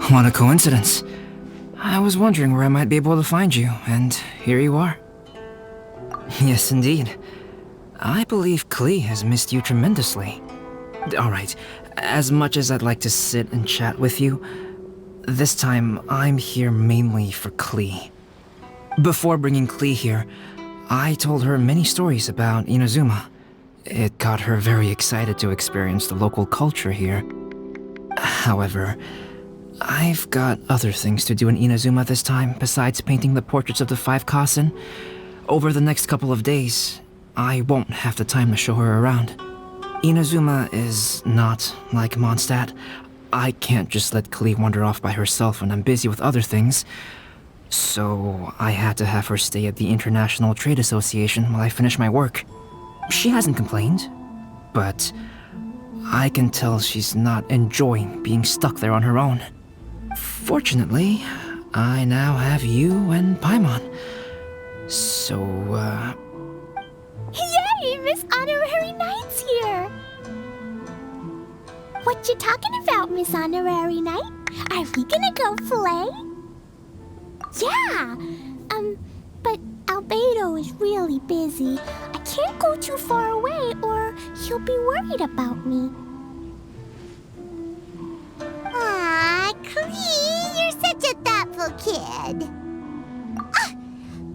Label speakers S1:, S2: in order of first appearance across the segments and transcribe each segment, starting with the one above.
S1: What a coincidence. I was wondering where I might be able to find you, and here you are. Yes, indeed. I believe Klee has missed you tremendously. Alright, as much as I'd like to sit and chat with you, this time I'm here mainly for Klee. Before bringing Klee here, I told her many stories about Inazuma. It got her very excited to experience the local culture here. However, I've got other things to do in Inazuma this time besides painting the portraits of the 5 Kasen. Over the next couple of days, I won't have the time to show her around. Inazuma is not like Mondstadt. I can't just let Klee wander off by herself when I'm busy with other things. So I had to have her stay at the International Trade Association while I finish my work. She hasn't complained, but I can tell she's not enjoying being stuck there on her own. Fortunately, I now have you and Paimon. So,
S2: Yay! Miss Honorary Knight's here! What you talking about, Miss Honorary Knight? Are we gonna go play? Yeah! But Albedo is really busy. I can't go too far away or he'll be worried about me.
S3: Aw, Klee, you're such a thoughtful kid.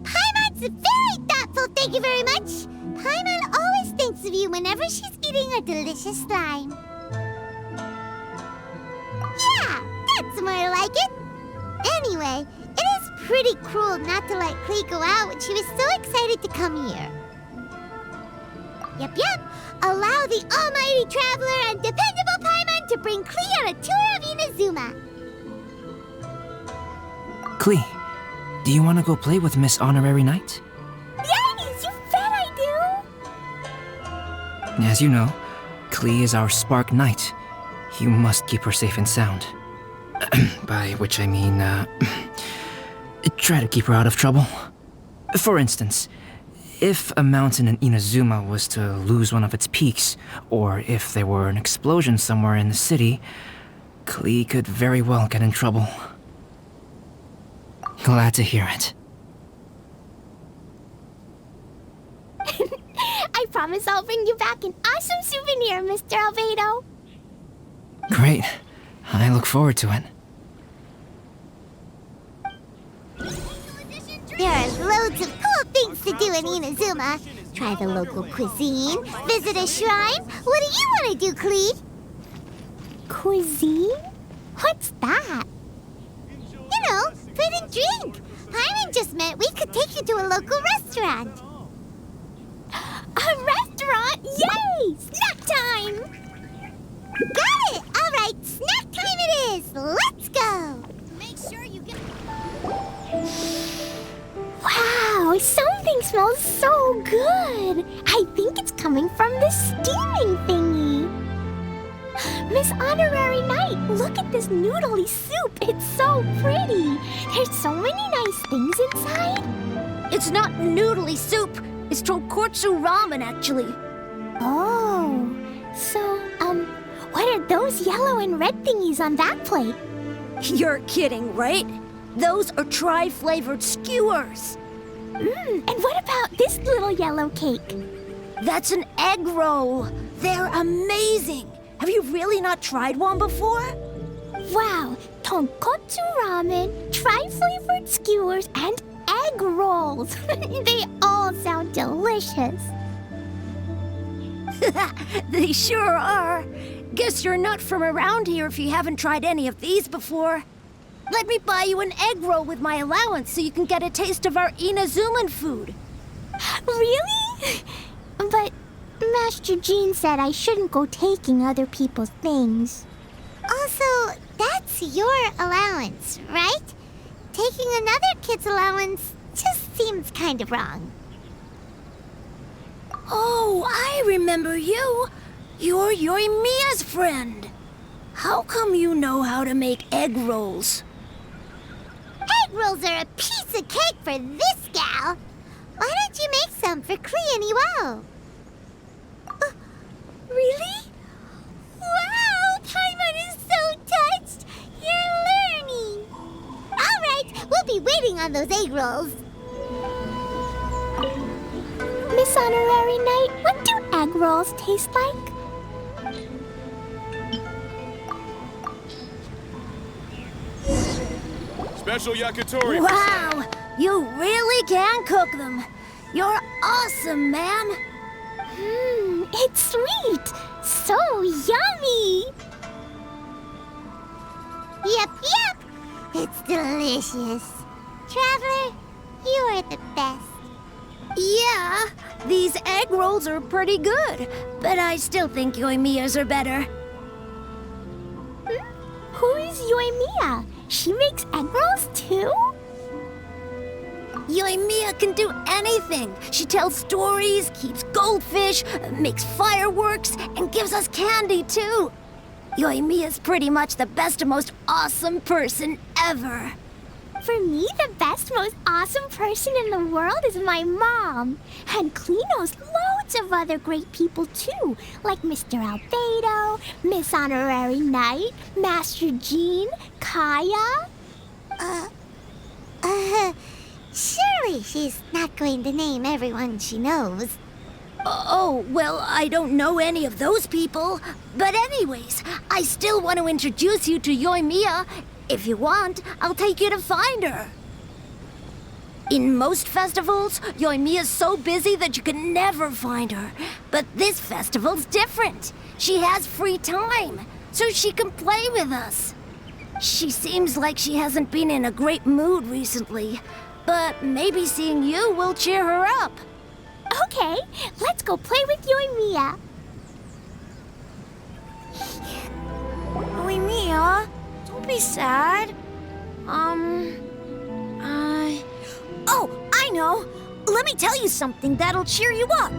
S3: Paimon's very thoughtful, thank you very much. Paimon always thinks of you whenever she's eating a delicious slime. Yeah, that's more like it. Anyway, it is pretty cruel not to let Klee go out when she was so excited to come here. Yep. Allow the almighty traveler and dependable Paimon to bring Klee on a tour of Inazuma.
S1: Klee, do you want to go play with Miss Honorary Knight?
S2: Yes, you bet I do!
S1: As you know, Klee is our Spark Knight. You must keep her safe and sound. By which I mean, try to keep her out of trouble. For instance, if a mountain in Inazuma was to lose one of its peaks, or if there were an explosion somewhere in the city, Klee could very well get in trouble. Glad to hear it.
S2: I promise I'll bring you back an awesome souvenir, Mr. Albedo.
S1: Great. I look forward to it.
S3: There are loads of cool things to do in Inazuma. Try the local cuisine, visit a shrine. What do you want to do, Klee?
S2: Cuisine? What's that?
S3: You know, food and drink. Paimon just meant we could take you to a local restaurant.
S2: A restaurant? Yay! Snack time!
S3: Got it! All right, snack time it is. Let's go.
S2: Make sure you get... Wow, something smells so good. I think it's coming from the steaming thingy. Miss Honorary Knight, look at this noodly soup. It's so pretty. There's so many nice things inside.
S4: It's not noodly soup. It's tonkotsu ramen, actually.
S2: Oh, so, what are those yellow and red thingies on that plate?
S4: You're kidding, right? Those are tri-flavored skewers.
S2: And what about this little yellow cake?
S4: That's an egg roll. They're amazing. Have you really not tried one before?
S2: Wow, tonkotsu ramen, tri-flavored skewers, and egg rolls. They all sound delicious.
S4: They sure are. Guess you're not from around here if you haven't tried any of these before. Let me buy you an egg roll with my allowance so you can get a taste of our Inazuman food.
S2: Really? But Master Jean said I shouldn't go taking other people's things.
S3: Also, that's your allowance, right? Taking another kid's allowance just seems kind of wrong.
S4: Oh, I remember you. You're Yoimiya's friend. How come you know how to make egg rolls?
S3: Egg rolls are a piece of cake for this gal. Why don't you make some for Klee and Iwao? Really? Wow, Paimon is so touched. You're chewing on those egg rolls.
S2: Miss Honorary Knight, what do egg rolls taste like?
S5: Special yakitori.
S4: Wow, you really can cook them. You're awesome, ma'am.
S2: It's sweet. So yummy.
S3: Yep. It's delicious. Traveler, you are the best.
S4: Yeah, these egg rolls are pretty good, but I still think Yoimiya's are better.
S2: Who is Yoimiya? She makes egg rolls too?
S4: Yoimiya can do anything. She tells stories, keeps goldfish, makes fireworks, and gives us candy too. Yoimiya's pretty much the best and most awesome person ever.
S2: For me, the best, most awesome person in the world is my mom. And Klee knows loads of other great people too, like Mr. Albedo, Miss Honorary Knight, Master Jean, Kaya.
S3: Surely she's not going to name everyone she knows.
S4: Oh, well, I don't know any of those people. But anyways, I still want to introduce you to Yoimiya. If you want, I'll take you to find her. In most festivals, Yoimiya's so busy that you can never find her. But this festival's different. She has free time, so she can play with us. She seems like she hasn't been in a great mood recently, but maybe seeing you will cheer her up.
S2: Okay, let's go play with Yoimiya.
S4: Yoimiya, don't be sad. Oh, I know. Let me tell you something that'll cheer you up.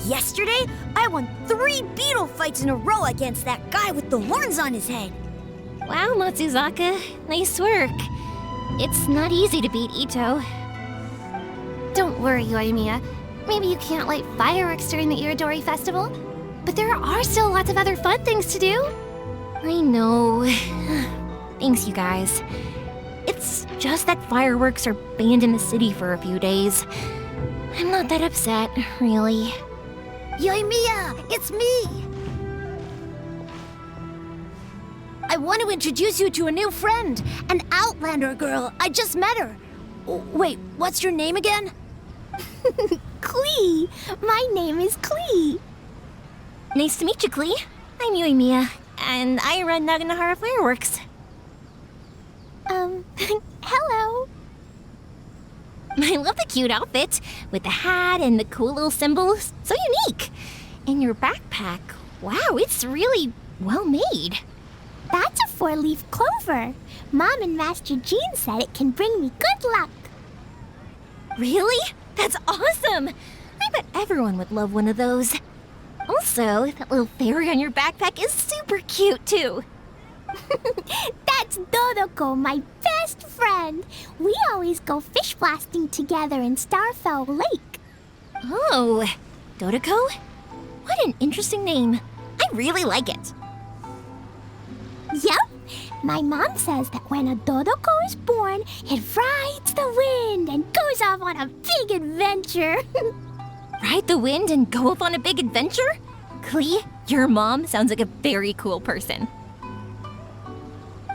S4: Yesterday, I won 3 beetle fights in a row against that guy with the horns on his head.
S6: Wow, Matsuzaka. Nice work. It's not easy to beat Ito. Don't worry, Yoimiya. Maybe you can't light fireworks during the Irodori festival, but there are still lots of other fun things to do. I know. Thanks, you guys. It's just that fireworks are banned in the city for a few days. I'm not that upset, really.
S4: Yoimiya, it's me. I want to introduce you to a new friend, an Outlander girl. I just met her. Wait, what's your name again?
S2: Klee. My name is Klee.
S6: Nice to meet you, Klee. I'm Yoimiya, and I run Naganahara Fireworks.
S2: Hello.
S6: I love the cute outfit, with the hat and the cool little symbol. So unique. And your backpack, wow, it's really well made.
S2: That's a 4-leaf clover. Mom and Master Jean said it can bring me good luck.
S6: Really? That's awesome! I bet everyone would love one of those. Also, that little fairy on your backpack is super cute, too.
S2: That's Dodoko, my best friend. We always go fish blasting together in Starfell Lake.
S6: Oh, Dodoko? What an interesting name. I really like it.
S2: Yup. My mom says that when a Dodoko is born, it rides the wind and goes off on a big adventure.
S6: Ride the wind and go off on a big adventure? Klee, your mom sounds like a very cool person.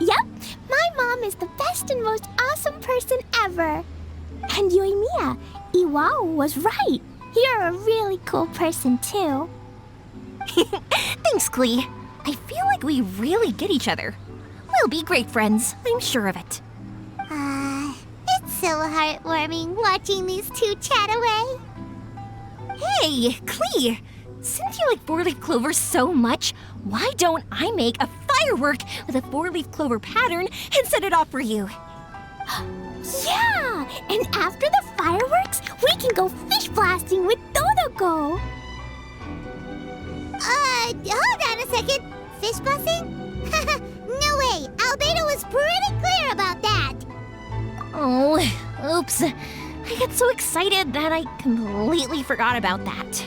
S2: Yup. My mom is the best and most awesome person ever. And Yoimiya, Iwao was right. You're a really cool person, too.
S6: Thanks, Klee. I feel like we really get each other. We'll be great friends, I'm sure of it.
S3: It's so heartwarming watching these two chat away.
S6: Hey, Klee! Since you like 4-leaf clover so much, why don't I make a firework with a 4-leaf clover pattern and set it off for you?
S2: Yeah! And after the fireworks, we can go fish blasting with Dodoko.
S3: Hold on a second. Fish blasting? No way. Albedo was pretty clear about that.
S6: Oh, oops. I got so excited that I completely forgot about that.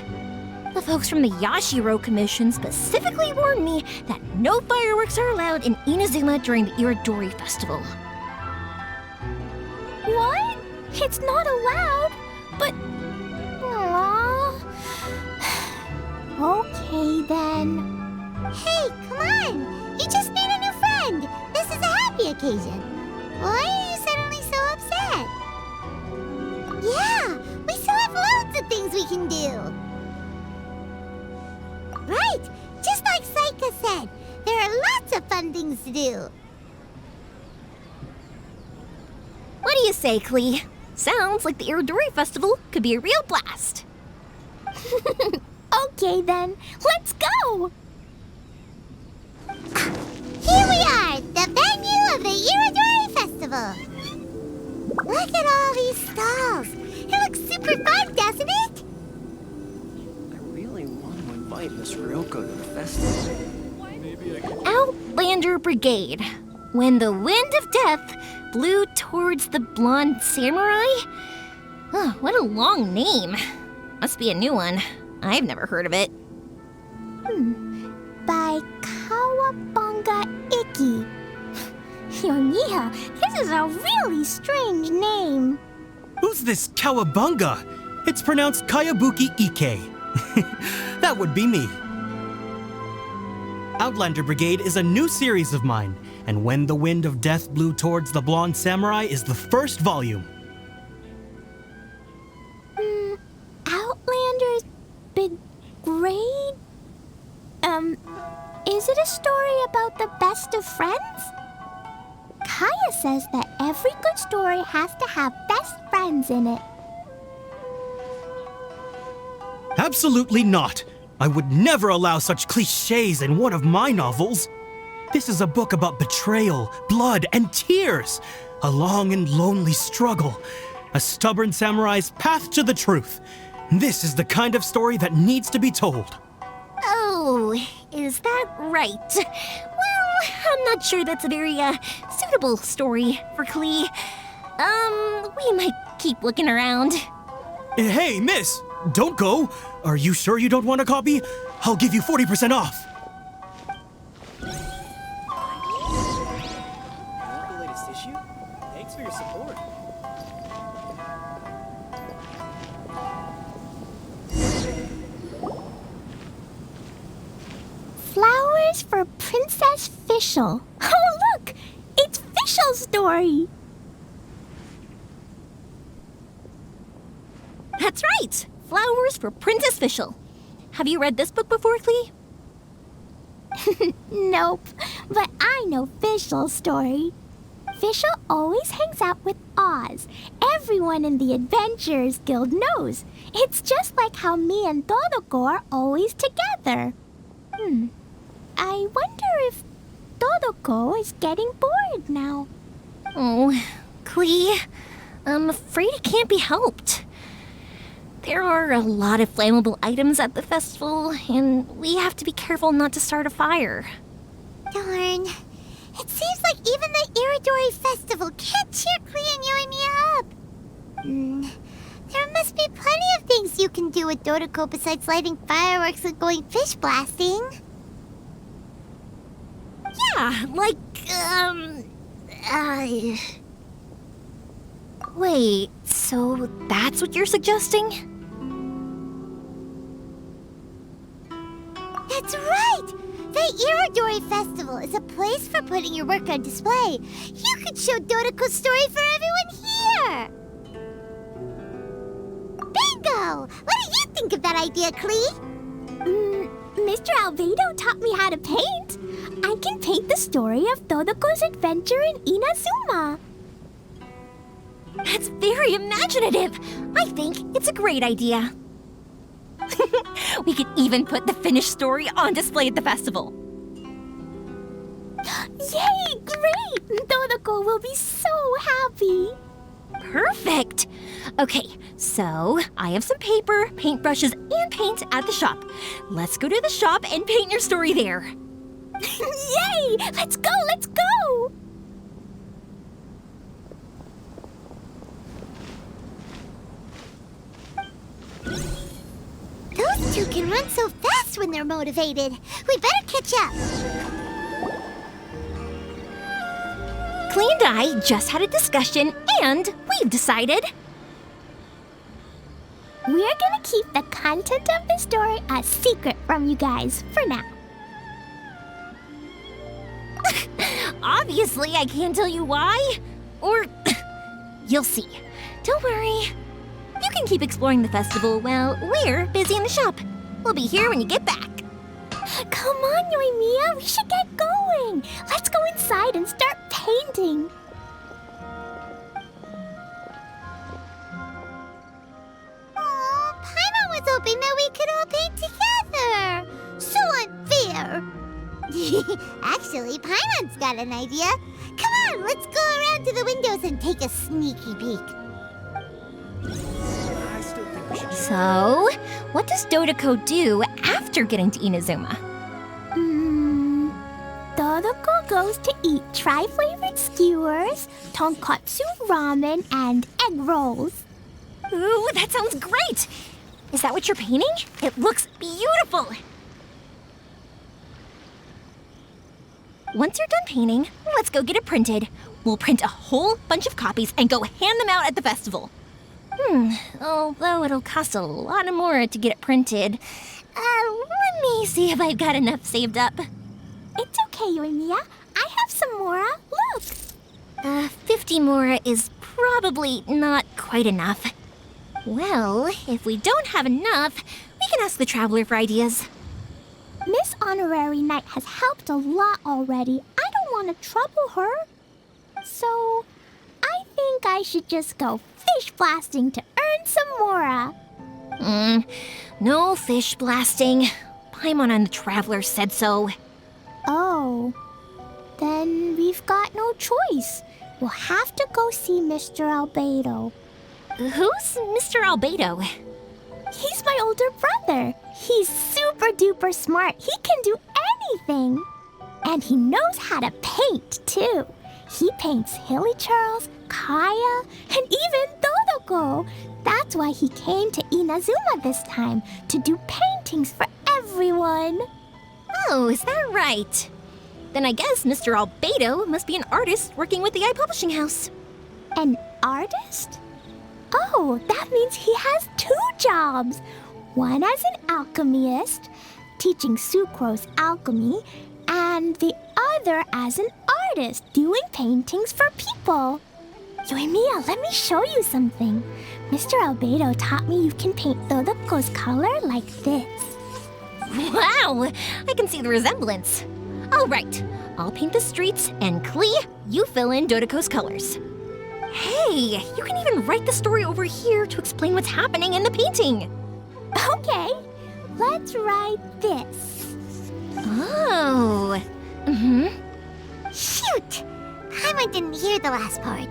S6: The folks from the Yashiro Commission specifically warned me that no fireworks are allowed in Inazuma during the Irodori Festival.
S2: What? It's not allowed, but... Aww. Okay, then.
S3: Hey, come on! You just made a new friend! This is a happy occasion. Why are you suddenly so upset? Yeah, we still have loads of things we can do. Right, just like Saika said, there are lots of fun things to do.
S6: What do you say, Klee? Sounds like the Irodori Festival could be a real blast.
S2: Okay, then. Let's go!
S3: Here we are, the venue of the Irodori Festival. Look at all these stalls. It looks super fun, doesn't it?
S1: I really want to invite Miss Ryoko to the festival.
S6: Outlander Brigade. When the wind of death blew towards the blonde samurai? Oh, what a long name. Must be a new one. I've never heard of it.
S2: By Kawabunga Iki. Yoimiya, this is a really strange name.
S7: Who's this Kawabunga? It's pronounced Kayabuki Ike. That would be me. Outlander Brigade is a new series of mine, and When the Wind of Death Blew Towards the Blonde Samurai is the first volume.
S2: Outlander's Big Grade? Is it a story about the best of friends? Kaya says that every good story has to have best friends in it.
S7: Absolutely not. I would never allow such cliches in one of my novels. This is a book about betrayal, blood, and tears. A long and lonely struggle. A stubborn samurai's path to the truth. This is the kind of story that needs to be told.
S6: Oh, is that right? Well, I'm not sure that's a very, suitable story for Klee. We might keep looking around.
S7: Hey, miss! Don't go! Are you sure you don't want a copy? I'll give you 40% off!
S1: Want the latest issue? Thanks for your support.
S2: Flowers for Princess Fischl. Oh, look! It's Fischl's story!
S6: That's right! Flowers for Princess Fischl. Have you read this book before, Klee?
S2: Nope, but I know Fischl's story. Fischl always hangs out with Oz. Everyone in the Adventurers Guild knows. It's just like how me and Todoko are always together. I wonder if Todoko is getting bored now.
S6: Oh, Klee, I'm afraid it can't be helped. There are a lot of flammable items at the festival, and we have to be careful not to start a fire.
S3: Darn. It seems like even the Irodori Festival can't cheer Klee and Yoimiya up. There must be plenty of things you can do with Dodoko besides lighting fireworks and going fish blasting.
S6: Yeah, like, Wait, so that's what you're suggesting?
S3: That's right! The Irodori Festival is a place for putting your work on display. You could show Dodoko's story for everyone here! Bingo! What do you think of that idea, Klee?
S2: Mr. Albedo taught me how to paint. I can paint the story of Dodoko's adventure in Inazuma.
S6: That's very imaginative. I think it's a great idea. We could even put the finished story on display at the festival.
S2: Yay, great! Dodoko will be so happy.
S6: Perfect. Okay, so I have some paper, paintbrushes, and paint at the shop. Let's go to the shop and paint your story there.
S2: Yay! Let's go, let's go!
S3: Those two can run so fast when they're motivated. We better catch up.
S6: Klee and I just had a discussion, and we've decided...
S2: We're gonna keep the content of the story a secret from you guys for now.
S6: Obviously, I can't tell you why. Or... you'll see. Don't worry. You can keep exploring the festival while we're busy in the shop. We'll be here when you get back.
S2: Come on, Yoimiya, we should get going. Let's go inside and start painting.
S3: Oh, Paimon was hoping that we could all paint together. So unfair. Actually, Paimon's got an idea. Come on, let's go around to the windows and take a sneaky peek.
S6: So, what does Dodoko do after getting to Inazuma?
S2: Dodoko goes to eat tri-flavored skewers, tonkatsu ramen, and egg rolls.
S6: Ooh, that sounds great! Is that what you're painting? It looks beautiful! Once you're done painting, let's go get it printed. We'll print a whole bunch of copies and go hand them out at the festival. Although it'll cost a lot more to get it printed. Let me see if I've got enough saved up.
S2: It's okay, Yoimiya. I have some mora. Look.
S6: 50 mora is probably not quite enough. Well, if we don't have enough, we can ask the Traveler for ideas.
S2: Miss Honorary Knight has helped a lot already. I don't want to trouble her. So, I think I should just go fish blasting to earn some mora.
S6: No fish blasting. Paimon and the Traveler said so.
S2: Oh, then we've got no choice. We'll have to go see Mr. Albedo.
S6: Who's Mr. Albedo?
S2: He's my older brother. He's super duper smart. He can do anything. And he knows how to paint, too. He paints Hilly Charles, Kaya, and even Dodoko. That's why he came to Inazuma this time, to do paintings for everyone.
S6: Oh, is that right? Then I guess Mr. Albedo must be an artist working with the Publishing House.
S2: An artist? Oh, that means he has 2 jobs. One as an alchemist, teaching Sucrose alchemy, and the other as an artist, doing paintings for people. Yoimiya, let me show you something. Mr. Albedo taught me you can paint Dodoko's color like this.
S6: Wow, I can see the resemblance. All right, I'll paint the streets, and Klee, you fill in Dodoko's colors. Hey, you can even write the story over here to explain what's happening in the painting.
S2: Okay, let's write this.
S6: Oh,
S3: Shoot! Paimon didn't hear the last part.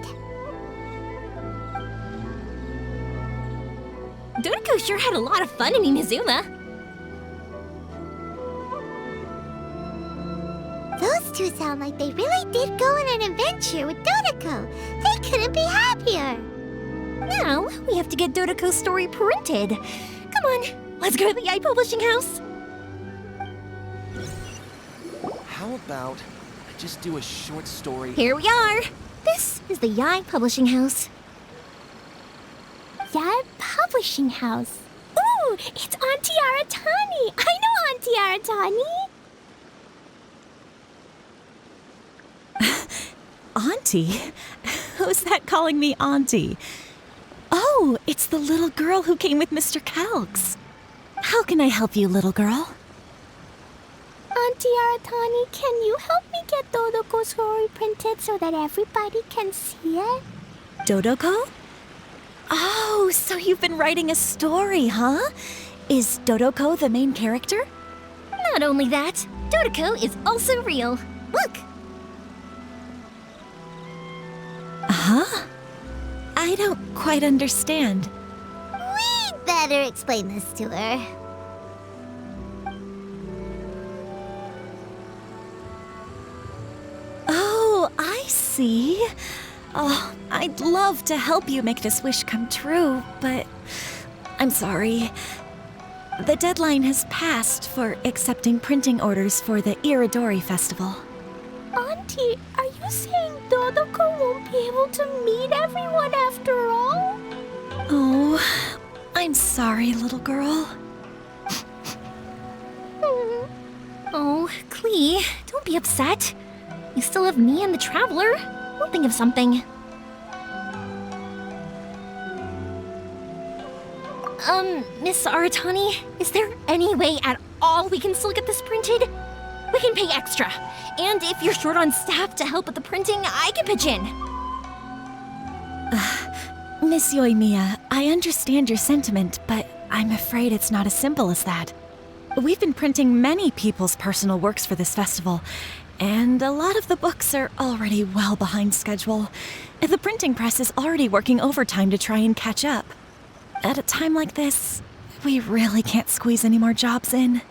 S6: Dodoko sure had a lot of fun in Inazuma.
S3: Those two sound like they really did go on an adventure with Dodoko. They couldn't be happier.
S6: Now, we have to get Dodoko's story printed. Come on, let's go to the Publishing House.
S8: How about I just do a short story?
S6: Here we are. This is the Publishing House.
S2: Yad Publishing House. Ooh, it's Auntie Aratani. I know Auntie Aratani.
S9: Auntie? Who's that calling me Auntie? Oh, it's the little girl who came with Mr. Calx. How can I help you, little girl?
S2: Auntie Aratani, can you help me get Dodoko's story printed so that everybody can see it?
S9: Dodoko? Oh, so you've been writing a story, huh? Is Dodoko the main character?
S6: Not only that, Dodoko is also real. Look!
S9: Huh? I don't quite understand.
S3: We'd better explain this to her.
S9: Oh, I see. Oh, I'd love to help you make this wish come true, but I'm sorry. The deadline has passed for accepting printing orders for the Irodori festival.
S2: Auntie, are you saying Dodoko won't be able to meet everyone after all?
S9: Oh, I'm sorry, little girl.
S6: Oh, Klee, don't be upset. You still have me and the Traveler. We'll think of something. Miss Aratani, is there any way at all we can still get this printed? We can pay extra. And if you're short on staff to help with the printing, I can pitch in.
S9: Miss Yoimiya, I understand your sentiment, but I'm afraid it's not as simple as that. We've been printing many people's personal works for this festival, and a lot of the books are already well behind schedule. The printing press is already working overtime to try and catch up. At a time like this, we really can't squeeze any more jobs in.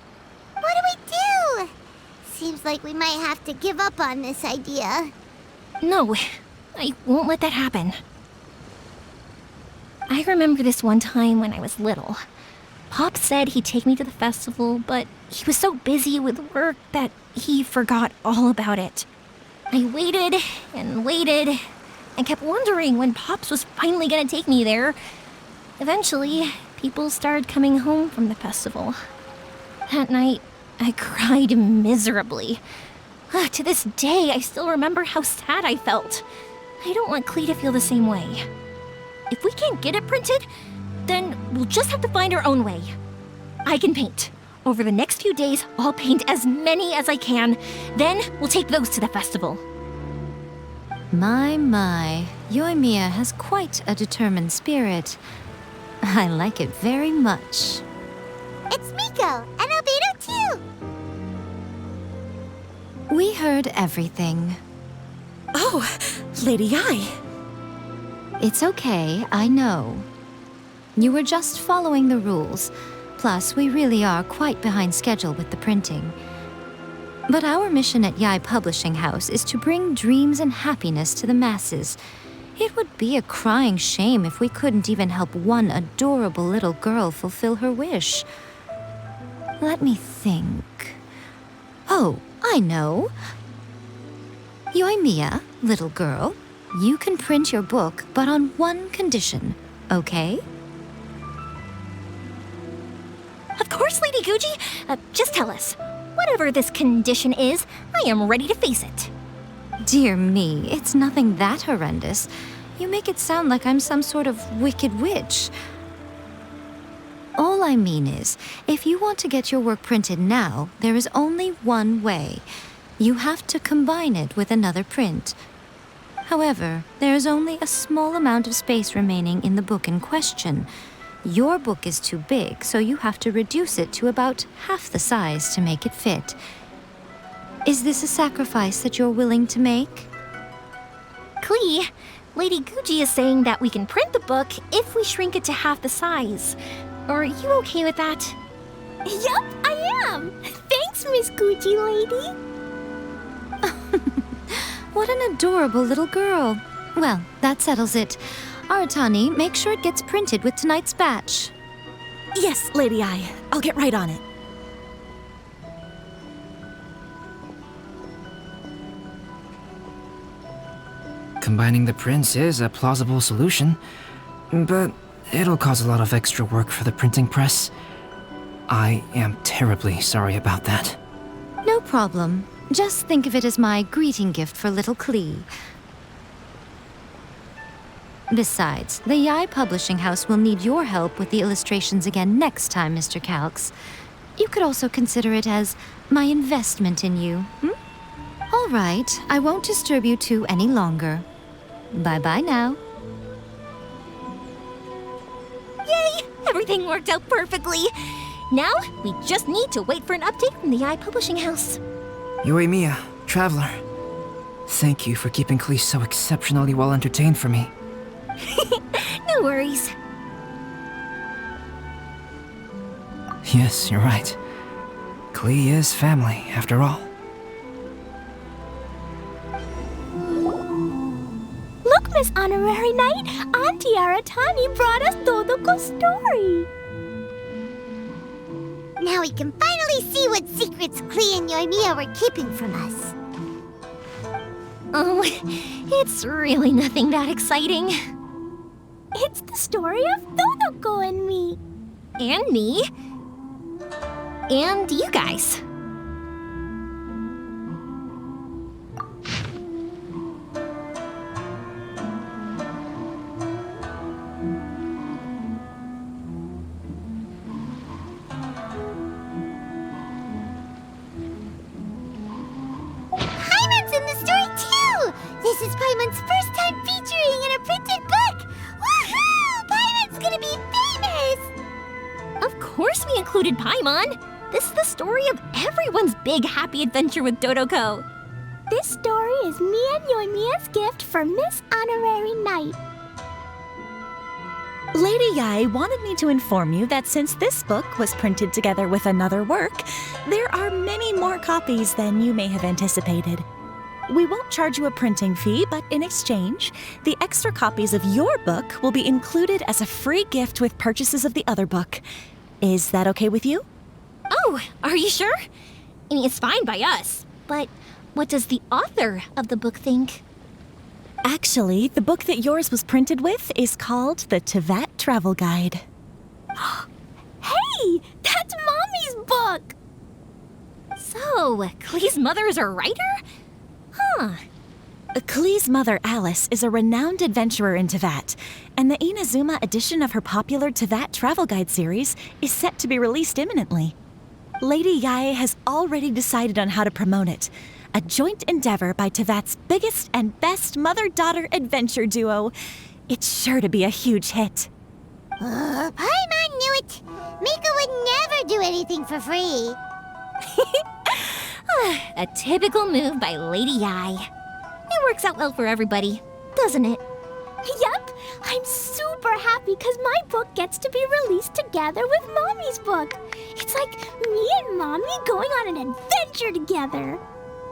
S3: What do we do? Seems like we might have to give up on this idea.
S6: No, I won't let that happen. I remember this one time when I was little. Pop said he'd take me to the festival, but he was so busy with work that he forgot all about it. I waited and waited and kept wondering when Pops was finally gonna take me there. Eventually, people started coming home from the festival. That night, I cried miserably. To this day, I still remember how sad I felt. I don't want Klee to feel the same way. If we can't get it printed, then we'll just have to find our own way. I can paint. Over the next few days, I'll paint as many as I can. Then we'll take those to the festival.
S10: My, Yoimiya has quite a determined spirit. I like it very much.
S3: It's Miko and Albedo too.
S10: We heard everything.
S9: Oh, Lady Ai.
S10: It's okay, I know. You were just following the rules. Plus, we really are quite behind schedule with the printing. But our mission at Yai Publishing House is to bring dreams and happiness to the masses. It would be a crying shame if we couldn't even help one adorable little girl fulfill her wish. Let me think. Oh, I know. Yoimiya, little girl, you can print your book, but on one condition, okay?
S6: Of course, Lady Guji. Just tell us. Whatever this condition is, I am ready to face it.
S10: Dear me, it's nothing that horrendous. You make it sound like I'm some sort of wicked witch. All I mean is, if you want to get your work printed now, there is only one way. You have to combine it with another print. However, there is only a small amount of space remaining in the book in question. Your book is too big, so you have to reduce it to about half the size to make it fit. Is this a sacrifice that you're willing to make?
S6: Klee, Lady Guji is saying that we can print the book if we shrink it to half the size. Are you okay with that?
S2: Yup, I am. Thanks, Miss Gucci Lady.
S10: What an adorable little girl. Well, that settles it. Aratani, make sure it gets printed with tonight's batch.
S9: Yes, Lady Ai. I'll get right on it.
S1: Combining the prints is a plausible solution, but it'll cause a lot of extra work for the printing press. I am terribly sorry about that.
S10: No problem. Just think of it as my greeting gift for little Klee. Besides, the Yai Publishing House will need your help with the illustrations again next time, Mr. Calx. You could also consider it as my investment in you. All right, I won't disturb you two any longer. Bye-bye now.
S6: Yay! Everything worked out perfectly. Now, we just need to wait for an update from the Yai Publishing House.
S1: Yoimiya, Traveler. Thank you for keeping Klee so exceptionally well entertained for me.
S6: No worries.
S1: Yes, you're right. Klee is family, after all.
S2: Look, Miss Honorary Knight, Auntie Aratani brought us Dodoko's story.
S3: Now we can finally see what secrets Klee and Yoimiya were keeping from us.
S6: Oh, it's really nothing that exciting.
S2: It's the story of Todoko and me.
S6: And me. And you guys.
S3: Paimon's in the story too! This is Paimon's first time featuring in a printed book! Woohoo! Paimon's gonna be famous!
S6: Of course we included Paimon. This is the story of everyone's big happy adventure with Dodoko.
S2: This story is me and Yoimiya's gift for Miss Honorary Knight.
S9: Lady Yai wanted me to inform you that since this book was printed together with another work, there are many more copies than you may have anticipated. We won't charge you a printing fee, but in exchange, the extra copies of your book will be included as a free gift with purchases of the other book. Is that okay with you?
S6: Oh, are you sure? I mean, it's fine by us. But what does the author of the book think?
S9: Actually, the book that yours was printed with is called the Teyvat Travel Guide.
S2: Hey, that's Mommy's book!
S6: So, Klee's mother is a writer? Huh.
S9: Klee's mother, Alice, is a renowned adventurer in Teyvat, and the Inazuma edition of her popular Teyvat Travel Guide series is set to be released imminently. Lady Yae has already decided on how to promote it, a joint endeavor by Teyvat's biggest and best mother-daughter adventure duo. It's sure to be a huge hit.
S3: Paimon knew it! Miko would never do anything for free!
S6: A typical move by Lady Yai. It works out well for everybody, doesn't it?
S2: Yep, I'm super happy because my book gets to be released together with Mommy's book. It's like me and Mommy going on an adventure together.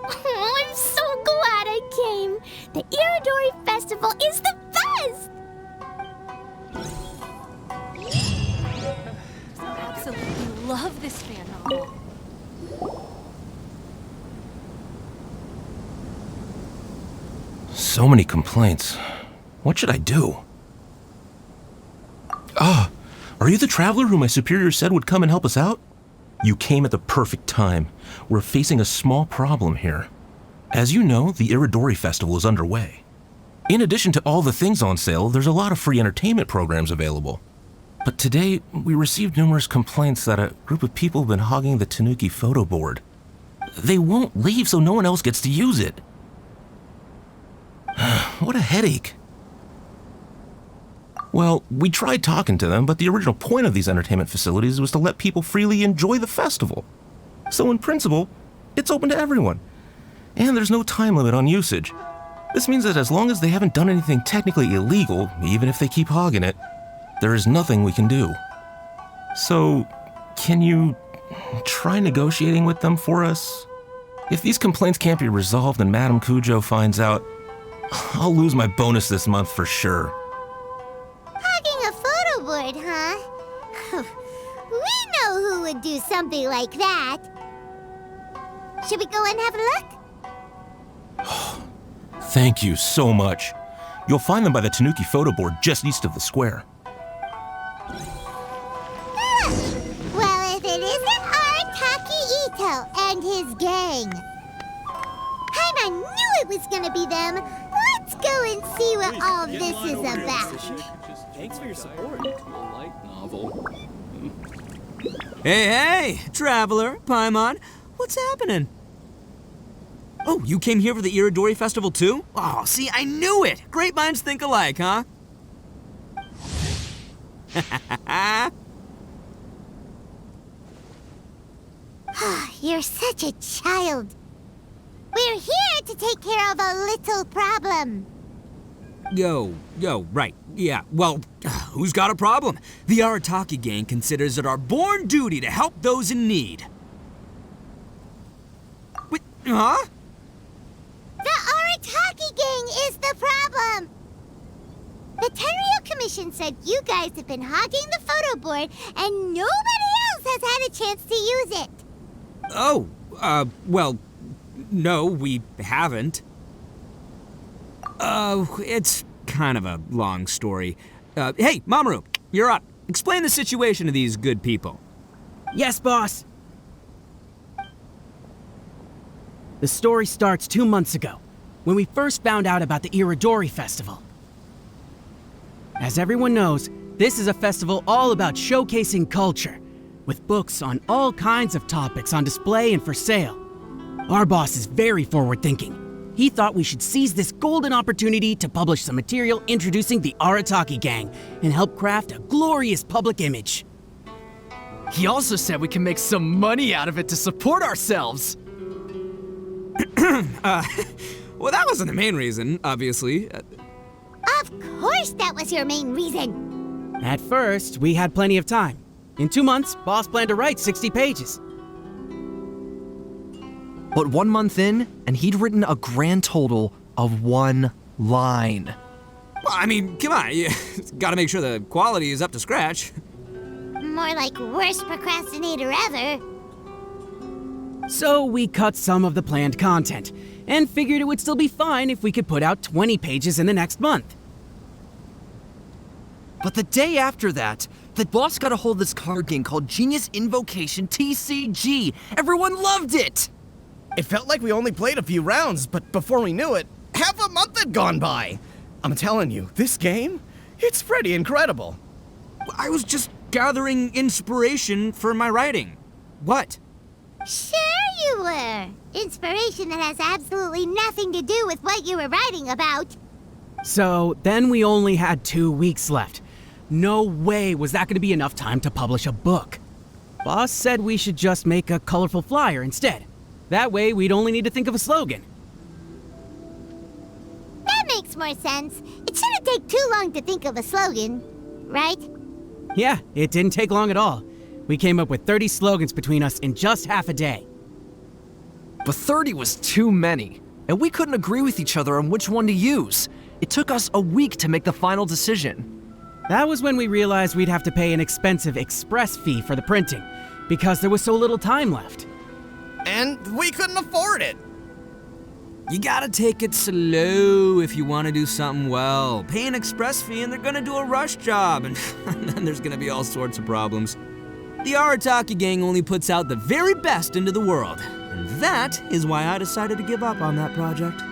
S2: Oh, I'm so glad I came. The Irodori Festival is the best!
S11: Absolutely love this fan novel.
S8: So many complaints. What should I do? Ah, are you the traveler who my superior said would come and help us out? You came at the perfect time. We're facing a small problem here. As you know, the Irodori Festival is underway. In addition to all the things on sale, there's a lot of free entertainment programs available. But today, we received numerous complaints that a group of people have been hogging the Tanuki photo board. They won't leave so no one else gets to use it. What a headache. Well, we tried talking to them, but the original point of these entertainment facilities was to let people freely enjoy the festival. So in principle, it's open to everyone. And there's no time limit on usage. This means that as long as they haven't done anything technically illegal, even if they keep hogging it, there is nothing we can do. So, can you try negotiating with them for us? If these complaints can't be resolved and Madame Kujo finds out, I'll lose my bonus this month for sure.
S3: Hogging a photo board, huh? We know who would do something like that. Should we go and have a look?
S8: Thank you so much. You'll find them by the Tanuki photo board just east of the square.
S3: Well, if it isn't Arataki Ito and his gang. Paimon knew it was gonna be them. Let's go and see what all this is about.
S5: Thanks for your support. A light novel.
S12: Hey, traveler, Paimon, what's happening? Oh, you came here for the Irodori Festival too? Oh, see, I knew it! Great minds think alike, huh?
S3: You're such a child. We're here to take care of a little problem.
S12: Yo, right. Yeah, well, who's got a problem? The Arataki gang considers it our born duty to help those in need. Wait, huh?
S3: The Arataki gang is the problem. The Tenryo Commission said you guys have been hogging the photo board and nobody else has had a chance to use it.
S12: Oh, well, no, we haven't. It's kind of a long story. Hey, Mamoru, you're up. Explain the situation to these good people.
S7: Yes, boss. The story starts 2 months ago, when we first found out about the Irodori Festival. As everyone knows, this is a festival all about showcasing culture, with books on all kinds of topics on display and for sale. Our boss is very forward-thinking. He thought we should seize this golden opportunity to publish some material introducing the Arataki gang and help craft a glorious public image.
S5: He also said we can make some money out of it to support ourselves.
S12: Well, that wasn't the main reason, obviously.
S3: Of course that was your main reason.
S7: At first, we had plenty of time. In 2 months, boss planned to write 60 pages.
S13: But 1 month in, and he'd written a grand total of 1 line.
S12: Well, I mean, come on, you gotta make sure the quality is up to scratch.
S3: More like worst procrastinator ever.
S7: So we cut some of the planned content, and figured it would still be fine if we could put out 20 pages in the next month.
S13: But the day after that, the boss got a hold of this card game called Genius Invocation TCG. Everyone loved it!
S14: It felt like we only played a few rounds, but before we knew it, half a month had gone by. I'm telling you, this game, it's pretty incredible.
S12: I was just gathering inspiration for my writing. What?
S3: Sure you were. Inspiration that has absolutely nothing to do with what you were writing about.
S7: So then we only had 2 weeks left. No way was that going to be enough time to publish a book. Boss said we should just make a colorful flyer instead. That way we'd only need to think of a slogan.
S3: That makes more sense. It shouldn't take too long to think of a slogan, right?
S7: Yeah, it didn't take long at all. We came up with 30 slogans between us in just half a day.
S13: But 30 was too many, and we couldn't agree with each other on which one to use. It took us a week to make the final decision.
S7: That was when we realized we'd have to pay an expensive express fee for the printing, because there was so little time left.
S14: And we couldn't afford it.
S12: You gotta take it slow if you want to do something well. Pay an express fee and they're gonna do a rush job, and then there's gonna be all sorts of problems. The Arataki gang only puts out the very best into the world, and that is why I decided to give up on that project.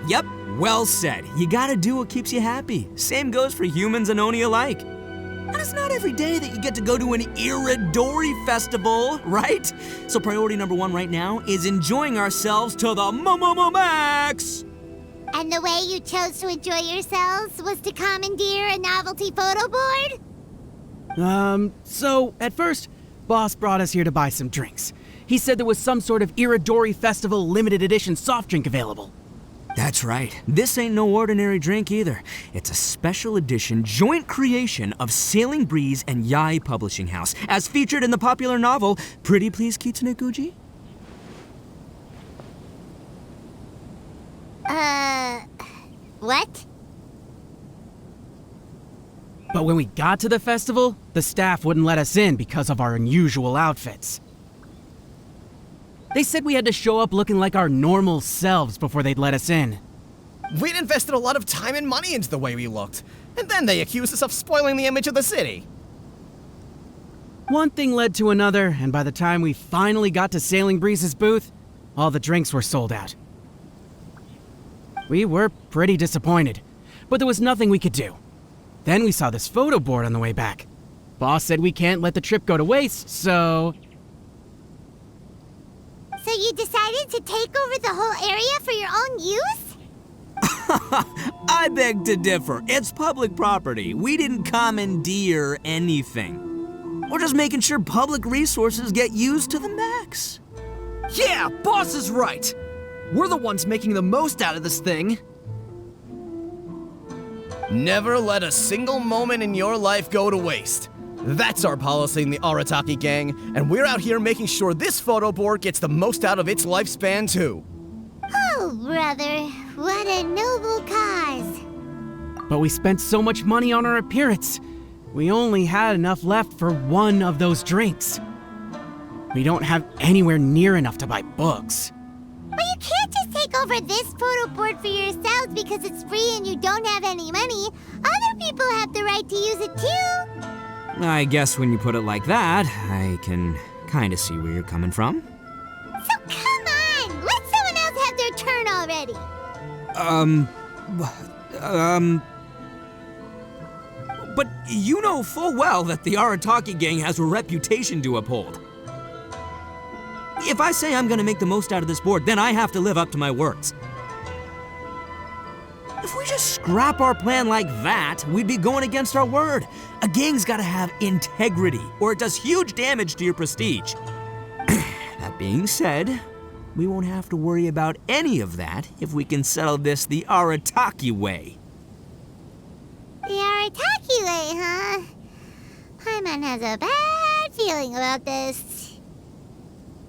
S12: Yep, well said. You gotta do what keeps you happy. Same goes for humans and Oni alike. And it's not every day that you get to go to an Irodori festival, right? So priority number 1 right now is enjoying ourselves to the max!
S3: And the way you chose to enjoy yourselves was to commandeer a novelty photo board?
S7: So at first, boss brought us here to buy some drinks. He said there was some sort of Irodori Festival limited edition soft drink available.
S12: That's right. This ain't no ordinary drink either. It's a special edition joint creation of Sailing Breeze and Yai Publishing House, as featured in the popular novel Pretty Please Kitsune Guji.
S3: What?
S7: But when we got to the festival, the staff wouldn't let us in because of our unusual outfits. They said we had to show up looking like our normal selves before they'd let us in.
S14: We'd invested a lot of time and money into the way we looked, and then they accused us of spoiling the image of the city.
S7: One thing led to another, and by the time we finally got to Sailing Breeze's booth, all the drinks were sold out. We were pretty disappointed, but there was nothing we could do. Then we saw this photo board on the way back. Boss said we can't let the trip go to waste, so...
S3: So you decided to take over the whole area for your own use?
S12: I beg to differ. It's public property. We didn't commandeer anything. We're just making sure public resources get used to the max.
S13: Yeah, boss is right. We're the ones making the most out of this thing.
S14: Never let a single moment in your life go to waste. That's our policy in the Arataki gang, and we're out here making sure this photo board gets the most out of its lifespan too.
S3: Oh, brother, what a noble cause.
S7: But we spent so much money on our appearance. We only had enough left for one of those drinks. We don't have anywhere near enough to buy books.
S3: But you can't just take go for this photo board for yourselves because it's free and you don't have any money, other people have the right to use it too.
S12: I guess when you put it like that, I can kind of see where you're coming from.
S3: So come on, let someone else have their turn already.
S12: But you know full well that the Arataki gang has a reputation to uphold. If I say I'm gonna make the most out of this board, then I have to live up to my words. If we just scrap our plan like that, we'd be going against our word. A gang's gotta have integrity, or it does huge damage to your prestige. That being said, we won't have to worry about any of that if we can settle this the Arataki way.
S3: The Arataki way, huh? Paimon has a bad feeling about this.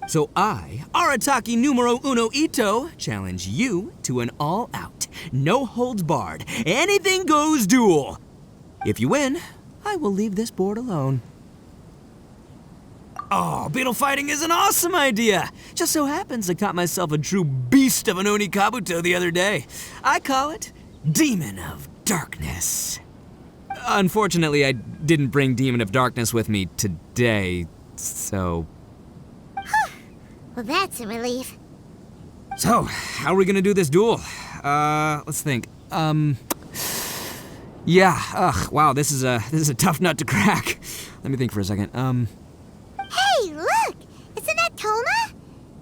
S12: So I, Arataki numero uno Ito, challenge you to an all-out, no-holds-barred, anything-goes duel. If you win, I will leave this board alone. Oh, beetle fighting is an awesome idea! Just so happens I caught myself a true beast of an Onikabuto the other day. I call it Demon of Darkness. Unfortunately, I didn't bring Demon of Darkness with me today, so...
S3: Well, that's a relief.
S12: So, how are we gonna do this duel? Let's think. Yeah, wow, this is a tough nut to crack. Let me think for a second.
S3: Hey, look! Isn't that Toma?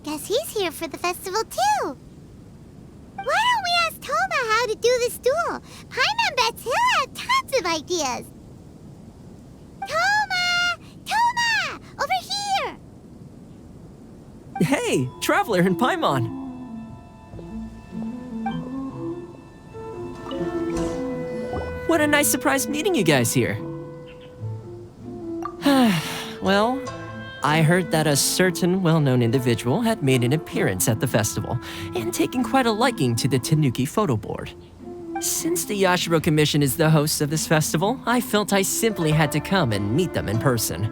S3: Guess he's here for the festival too. Why don't we ask Toma how to do this duel? Paimon bets he'll have tons of ideas. Toma! Toma! Over here!
S1: Hey, Traveler and Paimon. What a nice surprise meeting you guys here. Well, I heard that a certain well-known individual had made an appearance at the festival and taken quite a liking to the Tanuki photo board. Since the Yashiro Commission is the host of this festival, I felt I simply had to come and meet them in person.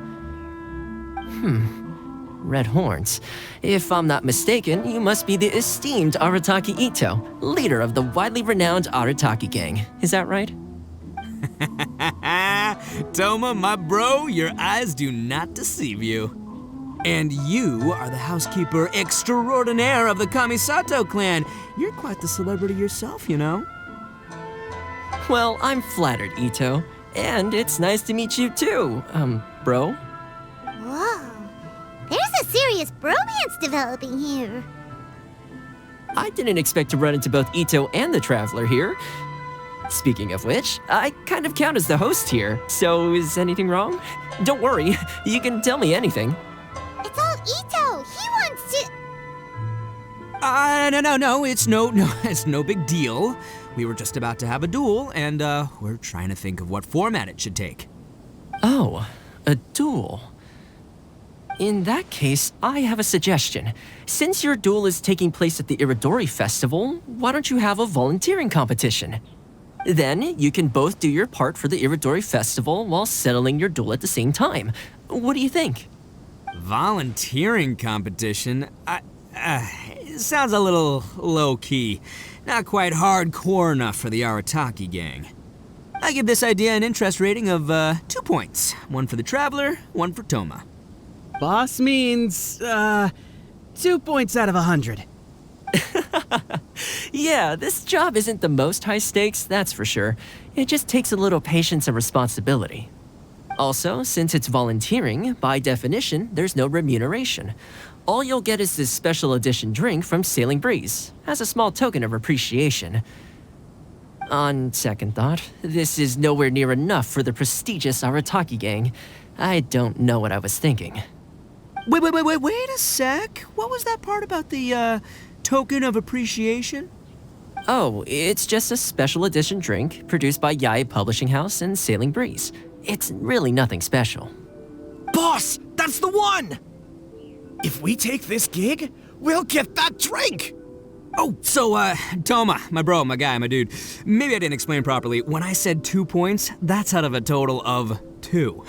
S1: Red horns. If I'm not mistaken, you must be the esteemed Arataki Ito, leader of the widely renowned Arataki gang. Is that right?
S12: Toma, my bro, your eyes do not deceive you. And you are the housekeeper extraordinaire of the Kamisato clan. You're quite the celebrity yourself, you know.
S1: Well, I'm flattered, Ito. And it's nice to meet you too, bro.
S3: Whoa. There's a serious bromance developing here.
S1: I didn't expect to run into both Ito and the Traveler here. Speaking of which, I kind of count as the host here, so is anything wrong? Don't worry, you can tell me anything.
S3: It's all Ito. He wants to...
S12: No, it's no big deal. We were just about to have a duel, and we're trying to think of what format it should take.
S1: Oh, a duel. In that case, I have a suggestion. Since your duel is taking place at the Irodori Festival, why don't you have a volunteering competition? Then you can both do your part for the Irodori Festival while settling your duel at the same time. What do you think?
S12: Volunteering competition? It sounds a little low-key. Not quite hardcore enough for the Arataki gang. I give this idea an interest rating of 2 points. One for the Traveler, one for Toma.
S5: Boss means, 2 points out of 100.
S1: Yeah, this job isn't the most high stakes, that's for sure. It just takes a little patience and responsibility. Also, since it's volunteering, by definition, there's no remuneration. All you'll get is this special edition drink from Sailing Breeze, as a small token of appreciation. On second thought, this is nowhere near enough for the prestigious Arataki gang. I don't know what I was thinking.
S12: Wait a sec. What was that part about the, token of appreciation?
S1: Oh, it's just a special edition drink produced by Yae Publishing House and Sailing Breeze. It's really nothing special.
S14: Boss, that's the one! If we take this gig, we'll get that drink!
S12: Oh, so, Toma, my bro, my guy, my dude. Maybe I didn't explain properly. When I said 2 points, that's out of a total of 2.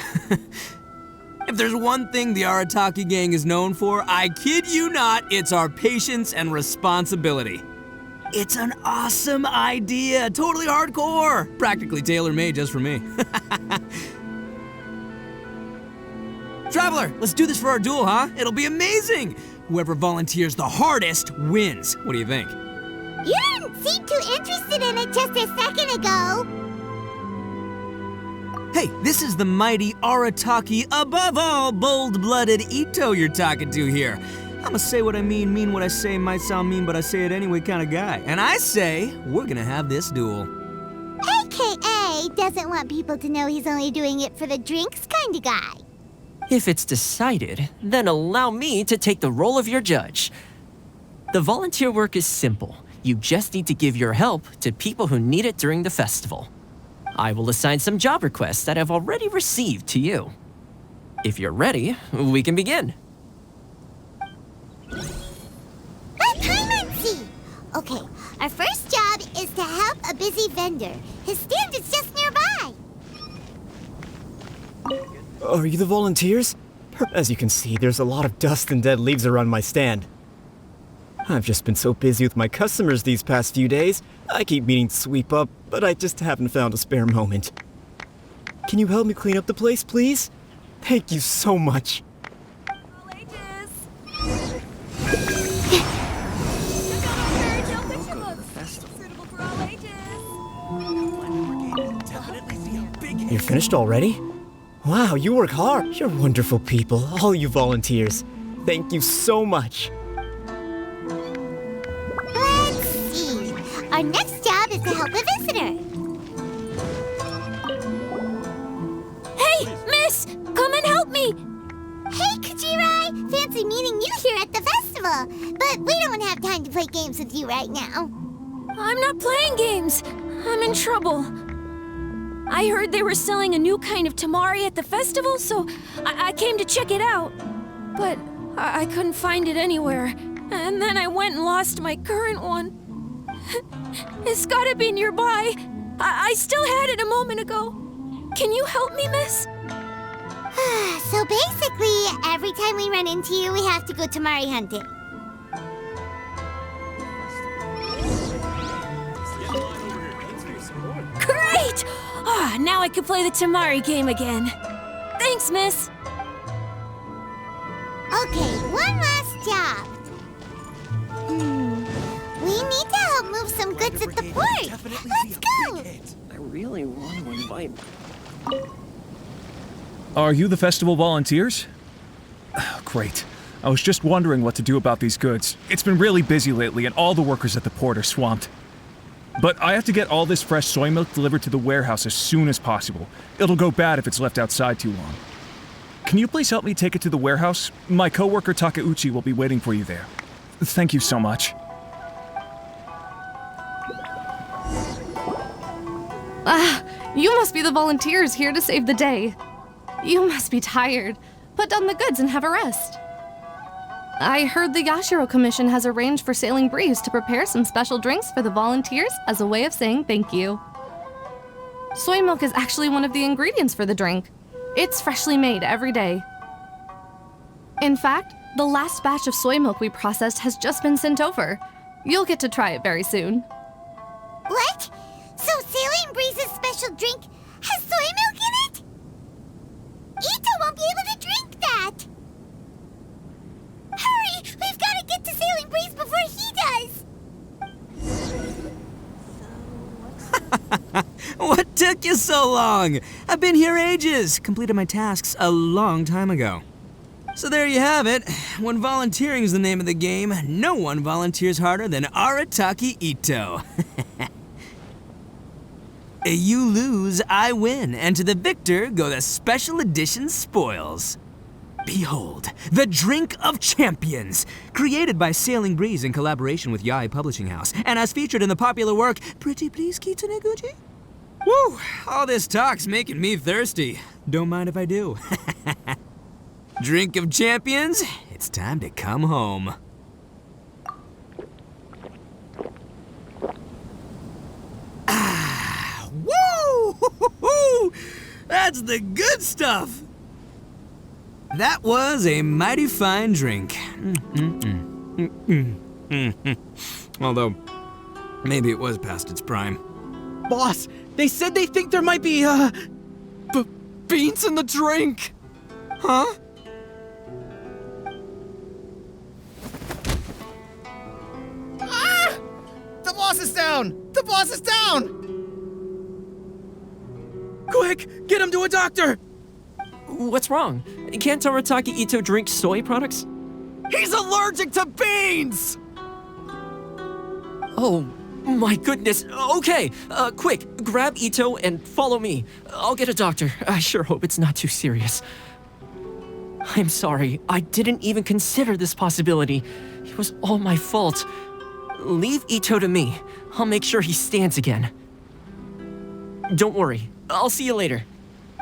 S12: If there's one thing the Arataki gang is known for, I kid you not, it's our patience and responsibility. It's an awesome idea! Totally hardcore! Practically tailor-made just for me. Traveler, let's do this for our duel, huh? It'll be amazing! Whoever volunteers the hardest wins. What do you think?
S3: You didn't seem too interested in it just a second ago.
S12: Hey, this is the mighty Arataki, above all bold-blooded Ito you're talking to here. I'ma say what I mean what I say, might sound mean, but I say it anyway kind of guy. And I say, we're gonna have this duel.
S3: AKA doesn't want people to know he's only doing it for the drinks kind of guy.
S15: If it's decided, then allow me to take the role of your judge. The volunteer work is simple. You just need to give your help to people who need it during the festival. I will assign some job requests that I've already received to you. If you're ready, we can begin.
S3: Excellency! Okay, our first job is to help a busy vendor. His stand is just nearby.
S16: Are you the volunteers? As you can see, there's a lot of dust and dead leaves around my stand. I've just been so busy with my customers these past few days. I keep meaning to sweep up, but I just haven't found a spare moment. Can you help me clean up the place, please? Thank you so much. You're finished already? Wow, you work hard. You're wonderful people, all you volunteers. Thank you so much.
S3: Let's see. Our next job is to help a visitor.
S4: Hey, miss! Come and help me!
S3: Hey, Kujirai! Fancy meeting you here at the festival. But we don't have time to play games with you right now.
S4: I'm not playing games. I'm in trouble. I heard they were selling a new kind of tamari at the festival, so I came to check it out. But I couldn't find it anywhere. And then I went and lost my current one. It's gotta be nearby. I still had it a moment ago. Can you help me, miss?
S3: So basically, every time we run into you, we have to go tamari hunting.
S4: Great! Now I can play the tamari game again. Thanks, miss.
S3: Okay, one last job. We need to help move some goods at the port. Let's go!
S15: I really want to invite...
S17: Are you the festival volunteers? Great. I was just wondering what to do about these goods. It's been really busy lately and all the workers at the port are swamped. But I have to get all this fresh soy milk delivered to the warehouse as soon as possible. It'll go bad if it's left outside too long. Can you please help me take it to the warehouse? My coworker Takeuchi will be waiting for you there. Thank you so much.
S11: You must be the volunteers here to save the day. You must be tired. Put down the goods and have a rest. I heard the Yashiro Commission has arranged for Sailing Breeze to prepare some special drinks for the volunteers as a way of saying thank you. Soy milk is actually one of the ingredients for the drink. It's freshly made every day. In fact, the last batch of soy milk we processed has just been sent over. You'll get to try it very soon.
S3: What? So Sailing Breeze's special drink has soy milk in it? Ito won't be able to drink that! Hurry! We've got to get to Sailing Breeze before he does!
S12: What took you so long? I've been here ages. Completed my tasks a long time ago. So there you have it. When volunteering is the name of the game, no one volunteers harder than Arataki Ito. You lose, I win, and to the victor go the special edition spoils. Behold, the Drink of Champions, created by Sailing Breeze in collaboration with Yae Publishing House, and as featured in the popular work, Pretty Please Kitsune Guji? Woo! All this talk's making me thirsty. Don't mind if I do. Drink of Champions, it's time to come home. Woo! That's the good stuff! That was a mighty fine drink. Although, Maybe it was past its prime.
S5: Boss, they said they think there might be, beans in the drink! Huh?
S14: Ah! The boss is down! The boss is down!
S5: Quick, get him to a doctor!
S15: What's wrong? Can't Arataki Ito drink soy products?
S5: He's allergic to beans!
S15: Oh, my goodness. Okay, quick, grab Ito and follow me. I'll get a doctor. I sure hope it's not too serious. I'm sorry, I didn't even consider this possibility. It was all my fault. Leave Ito to me. I'll make sure he stands again. Don't worry, I'll see you later.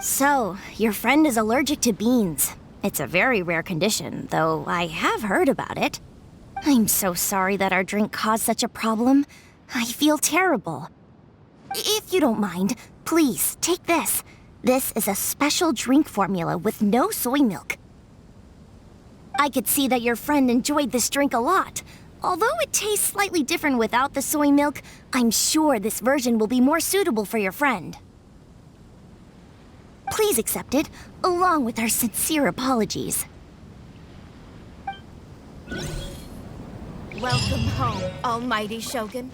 S4: So, your friend is allergic to beans. It's a very rare condition, though I have heard about it. I'm so sorry that our drink caused such a problem. I feel terrible. If you don't mind, please take this. This is a special drink formula with no soy milk. I could see that your friend enjoyed this drink a lot. Although it tastes slightly different without the soy milk, I'm sure this version will be more suitable for your friend. Please accept it, along with our sincere apologies.
S18: Welcome home, Almighty Shogun.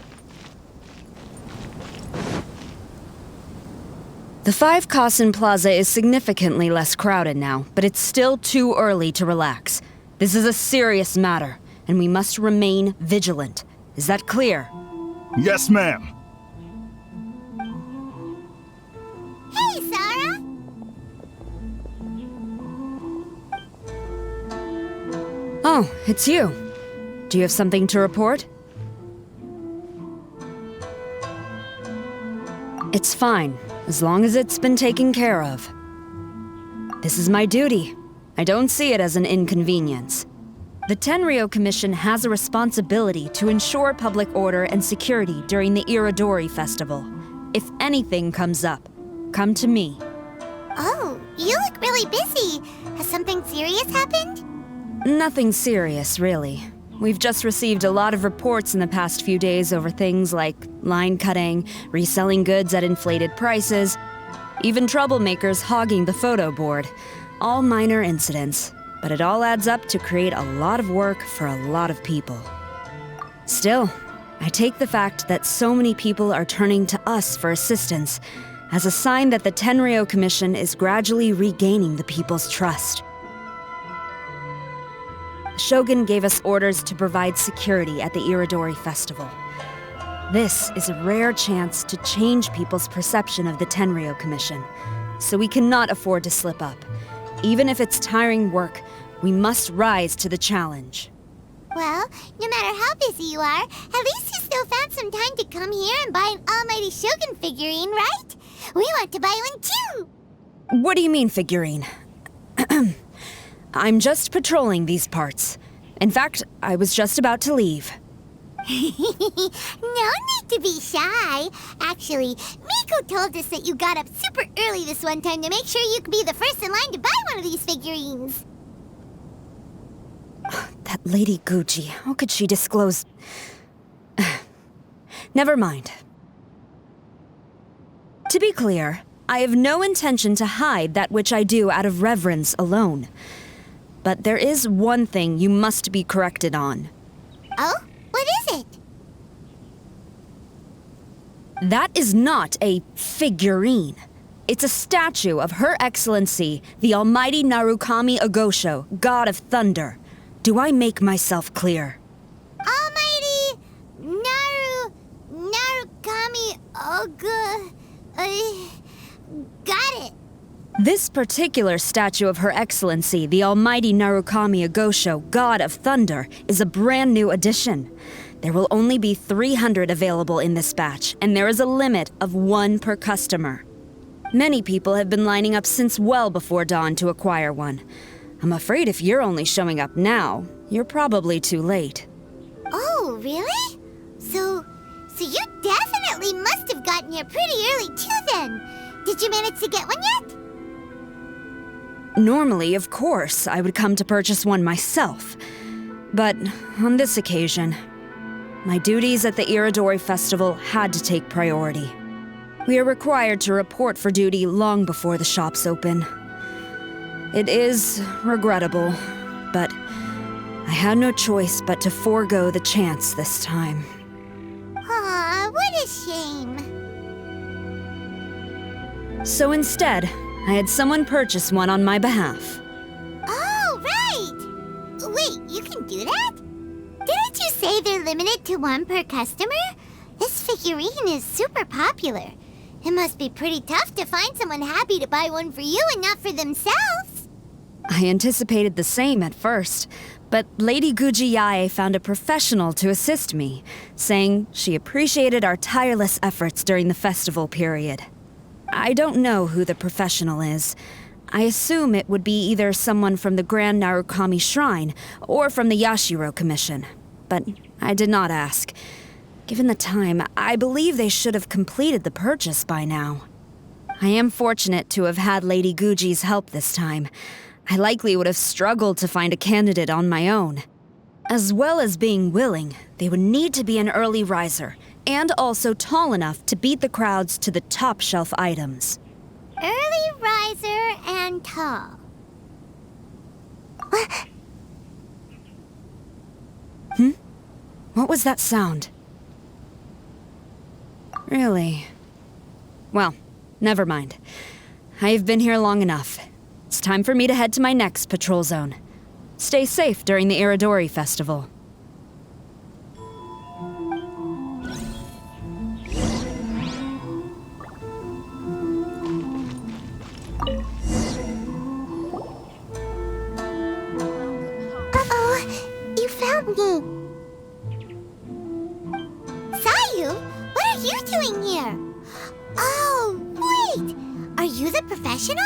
S19: The Five Kasen Plaza is significantly less crowded now, but it's still too early to relax. This is a serious matter, and we must remain vigilant. Is that clear?
S20: Yes, ma'am.
S3: Hey, Sarah!
S19: Oh, it's you. Do you have something to report? It's fine, as long as it's been taken care of. This is my duty. I don't see it as an inconvenience. The Tenryou Commission has a responsibility to ensure public order and security during the Irodori festival. If anything comes up, come to me.
S3: Oh, you look really busy. Has something serious happened?
S19: Nothing serious, really. We've just received a lot of reports in the past few days over things like line cutting, reselling goods at inflated prices, even troublemakers hogging the photo board. All minor incidents, but it all adds up to create a lot of work for a lot of people. Still, I take the fact that so many people are turning to us for assistance as a sign that the Tenryou Commission is gradually regaining the people's trust. Shogun gave us orders to provide security at the Irodori festival. This is a rare chance to change people's perception of the Tenryou Commission, so we cannot afford to slip up. Even if it's tiring work, we must rise to the challenge.
S3: Well, no matter how busy you are, at least you still found some time to come here and buy an Almighty Shogun figurine, right? We want to buy one too!
S19: What do you mean, figurine? I'm just patrolling these parts. In fact, I was just about to leave.
S3: No need to be shy. Actually, Miko told us that you got up super early this one time to make sure you could be the first in line to buy one of these figurines.
S19: That Lady Gucci, how could she disclose... Never mind. To be clear, I have no intention to hide that which I do out of reverence alone. But there is one thing you must be corrected on.
S3: Oh? What is it?
S19: That is not a figurine. It's a statue of Her Excellency, the Almighty Narukami Ogosho, God of Thunder. Do I make myself clear?
S3: Almighty Narukami got it.
S19: This particular statue of Her Excellency, the Almighty Narukami Ogosho, God of Thunder, is a brand new addition. There will only be 300 available in this batch, and there is a limit of 1 per customer. Many people have been lining up since well before dawn to acquire one. I'm afraid if you're only showing up now, you're probably too late.
S3: Oh, really? So you definitely must have gotten here pretty early too then. Did you manage to get one yet?
S19: Normally, of course, I would come to purchase one myself. But on this occasion, My duties at the Irodori Festival had to take priority. We are required to report for duty long before the shops open. It is regrettable, but I had no choice but to forego the chance this time.
S3: Aw, what a shame.
S19: So instead, I had someone purchase one on my behalf.
S3: Oh, right! Wait, you can do that? Didn't you say they're limited to one per customer? This figurine is super popular. It must be pretty tough to find someone happy to buy one for you and not for themselves.
S19: I anticipated the same at first, but Lady Gujiyae found a professional to assist me, saying she appreciated our tireless efforts during the festival period. I don't know who the professional is. I assume it would be either someone from the Grand Narukami Shrine or from the Yashiro Commission, but I did not ask. Given the time, I believe they should have completed the purchase by now. I am fortunate to have had Lady Guji's help this time. I likely would have struggled to find a candidate on my own. As well as being willing, they would need to be an early riser, and also tall enough to beat the crowds to the top shelf items.
S3: Early riser and tall.
S19: What was that sound? Really? Well, never mind. I have been here long enough. It's time for me to head to my next patrol zone. Stay safe during the Irodori Festival.
S3: Uh-oh, you found me. Sayu, what are you doing here? Oh, wait! Are you the professional?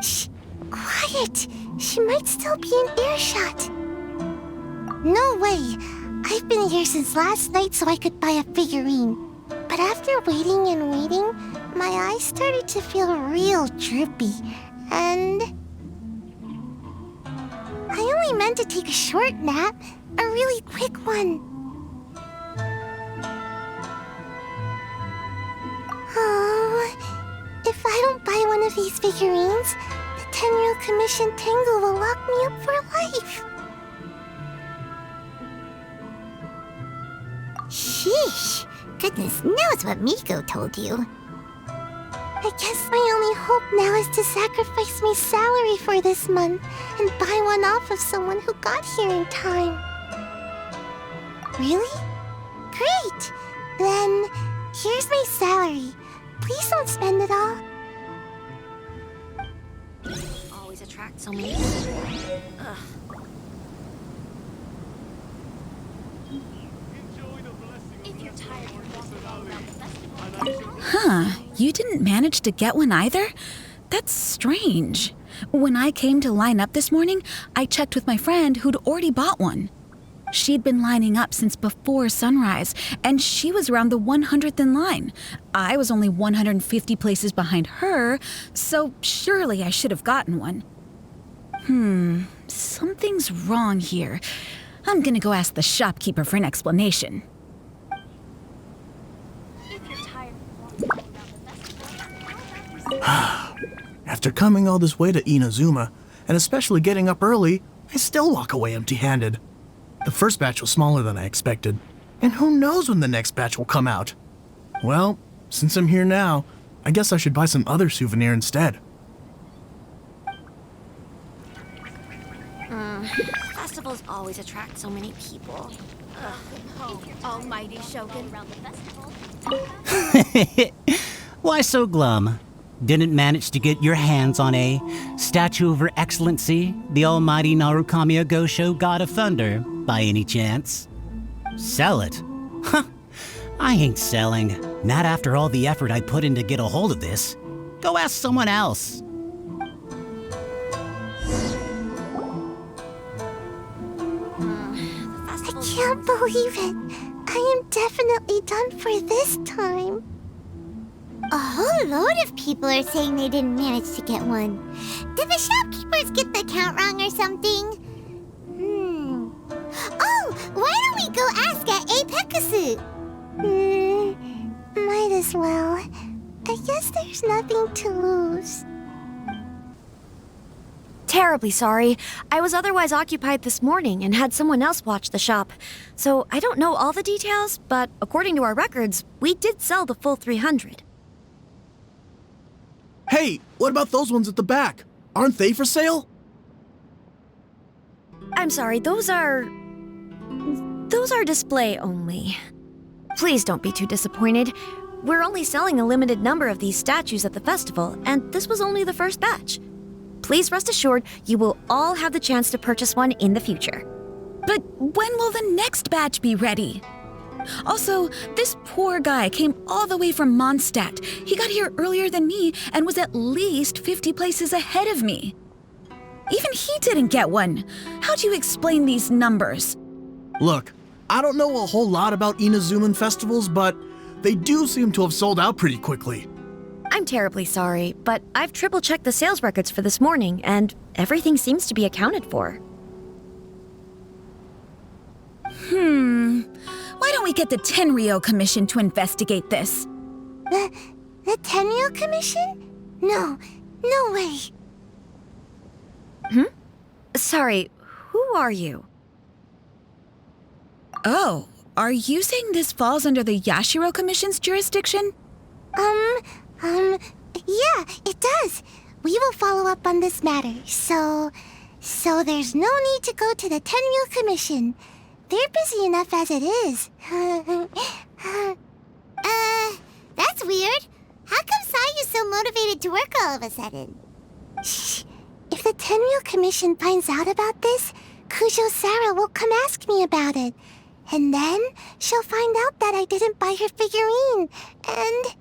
S3: Shh, quiet. She might still be in earshot. No way. I've been here since last night so I could buy a figurine. But after waiting and waiting, my eyes started to feel real droopy, and I only meant to take a short nap, a really quick one. Oh, if I don't buy one of these figurines, the 10-year-old commission Tengu will lock me up for life. Sheesh, goodness knows what Miko told you. I guess my only hope now is to sacrifice my salary for this month and buy one off of someone who got here in time. Really? Great! Then, here's my salary. Please don't spend it all.
S6: Always attract so many people. Ugh.
S9: Huh, you didn't manage to get one either? That's strange. When I came to line up this morning, I checked with my friend who'd already bought one. She'd been lining up since before sunrise, and she was around the 100th in line. I was only 150 places behind her, so surely I should have gotten one. Something's wrong here. I'm gonna go ask the shopkeeper for an explanation.
S20: After coming all this way to Inazuma, and especially getting up early, I still walk away empty-handed. The first batch was smaller than I expected, and who knows when the next batch will come out. Well, since I'm here now, I guess I should buy some other souvenir instead.
S6: Festivals always attract so many people.
S18: Almighty Shogun.
S21: Why so glum? Didn't manage to get your hands on a statue of Her Excellency, the almighty Narukami Ogosho, God of Thunder, by any chance? Sell it? Huh. I ain't selling. Not after all the effort I put in to get a hold of this. Go ask someone else.
S3: I can't believe it. I am definitely done for this time. A whole load of people are saying they didn't manage to get one. Did the shopkeepers get the count wrong or something? Oh, why don't we go ask at Apekasu? Might as well. I guess there's nothing to lose.
S4: Terribly sorry. I was otherwise occupied this morning and had someone else watch the shop. So I don't know all the details, but according to our records, we did sell the full 300.
S20: Hey, what about those ones at the back? Aren't they for sale?
S4: I'm sorry, those are display only. Please don't be too disappointed. We're only selling a limited number of these statues at the festival, and this was only the first batch. Please rest assured, you will all have the chance to purchase one in the future.
S9: But when will the next batch be ready? Also, this poor guy came all the way from Mondstadt. He got here earlier than me and was at least 50 places ahead of me. Even he didn't get one. How do you explain these numbers?
S20: Look, I don't know a whole lot about Inazuman festivals, but they do seem to have sold out pretty quickly.
S4: I'm terribly sorry, but I've triple-checked the sales records for this morning, and everything seems to be accounted for.
S9: Why don't we get the Tenryou Commission to investigate this?
S3: The Tenryou Commission? No way.
S4: Sorry, who are you?
S9: Oh, are you saying this falls under the Yashiro Commission's jurisdiction?
S3: Yeah, it does. We will follow up on this matter, so there's no need to go to the Tenryou Commission. They're busy enough as it is. That's weird. How come Sayu's so motivated to work all of a sudden? Shh. If the Tenryou Commission finds out about this, Kujo Sarah will come ask me about it. And then she'll find out that I didn't buy her figurine. And...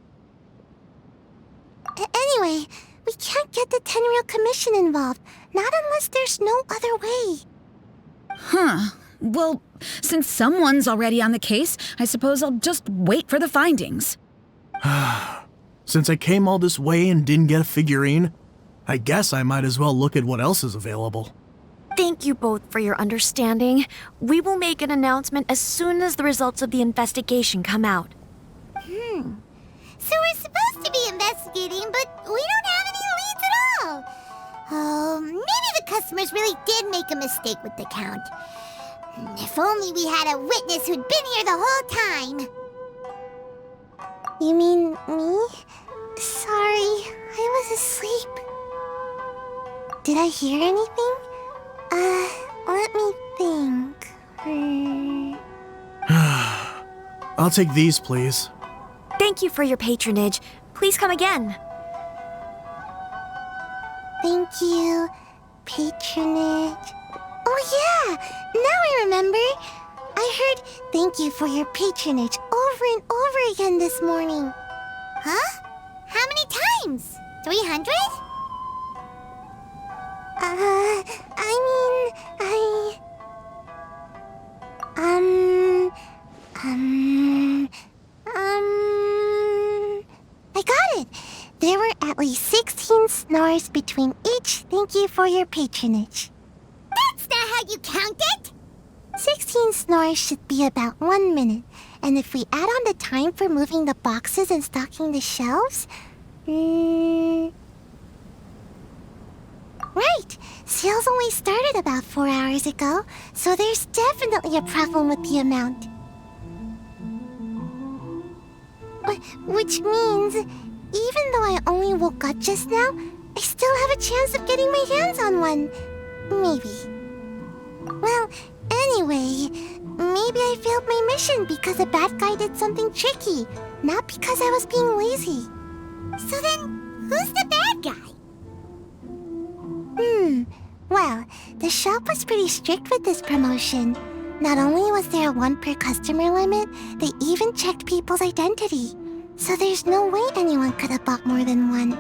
S3: Anyway, we can't get the Tenryou Commission involved. Not unless there's no other way.
S9: Well, since someone's already on the case, I suppose I'll just wait for the findings.
S20: Since I came all this way and didn't get a figurine, I guess I might as well look at what else is available.
S4: Thank you both for your understanding. We will make an announcement as soon as the results of the investigation come out.
S3: So we're supposed to be investigating, but we don't have any leads at all. Oh, maybe the customers really did make a mistake with the count. If only we had a witness who'd been here the whole time. You mean me? Sorry, I was asleep. Did I hear anything? Let me think.
S20: I'll take these, please.
S4: Thank you for your patronage. Please come again.
S3: Thank you. Patronage. Oh yeah! Now I remember. I heard thank you for your patronage over and over again this morning. Huh? How many times? 300? I got it. There were at least 16 snores between each thank you for your patronage. That's not how you count it! 16 snores should be about 1 minute. And if we add on the time for moving the boxes and stocking the shelves... Right! Sales only started about 4 hours ago, so there's definitely a problem with the amount. Which means, even though I only woke up just now, I still have a chance of getting my hands on one. Maybe. Well, anyway, maybe I failed my mission because a bad guy did something tricky, not because I was being lazy. So then, who's the bad guy? Well, the shop was pretty strict with this promotion. Not only was there a 1 per customer limit, they even checked people's identity. So there's no way anyone could have bought more than one.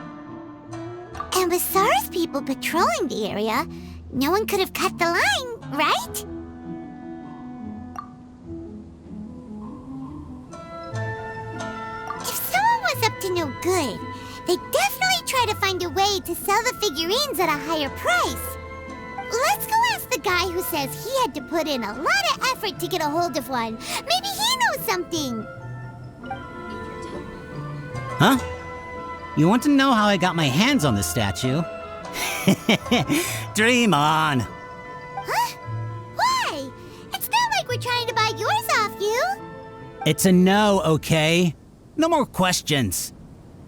S3: And with SARS people patrolling the area, no one could have cut the line, right? If someone was up to no good, they'd definitely try to find a way to sell the figurines at a higher price. Let's go ask the guy who says he had to put in a lot of effort to get a hold of one. Maybe he knows something.
S21: Huh? You want to know how I got my hands on the statue? Dream on.
S3: Huh? Why? It's not like we're trying to buy yours off you.
S21: It's a no, okay? No more questions.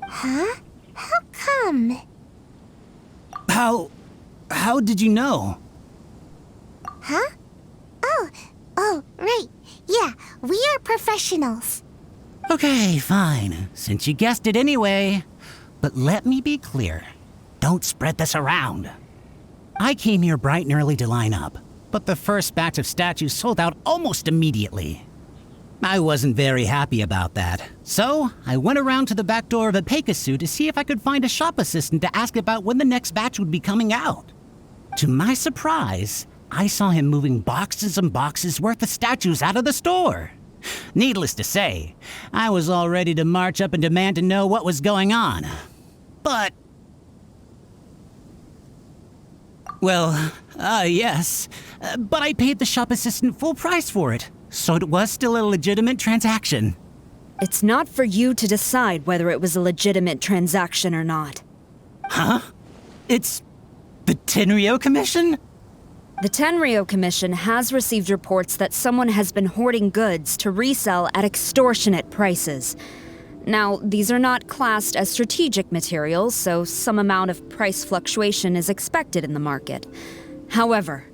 S3: Huh? How come?
S21: How did you know?
S3: Huh? Oh, right. Yeah, we are professionals.
S21: Okay, fine, since you guessed it anyway. But let me be clear. Don't spread this around. I came here bright and early to line up, but the first batch of statues sold out almost immediately. I wasn't very happy about that, so I went around to the back door of a Pegasus to see if I could find a shop assistant to ask about when the next batch would be coming out. To my surprise, I saw him moving boxes and boxes worth of statues out of the store. Needless to say, I was all ready to march up and demand to know what was going on. But... well, yes. But I paid the shop assistant full price for it, so it was still a legitimate transaction.
S19: It's not for you to decide whether it was a legitimate transaction or not.
S21: Huh? It's the Tenryo Commission?
S19: The Tenryo Commission has received reports that someone has been hoarding goods to resell at extortionate prices. Now, these are not classed as strategic materials, so some amount of price fluctuation is expected in the market. However,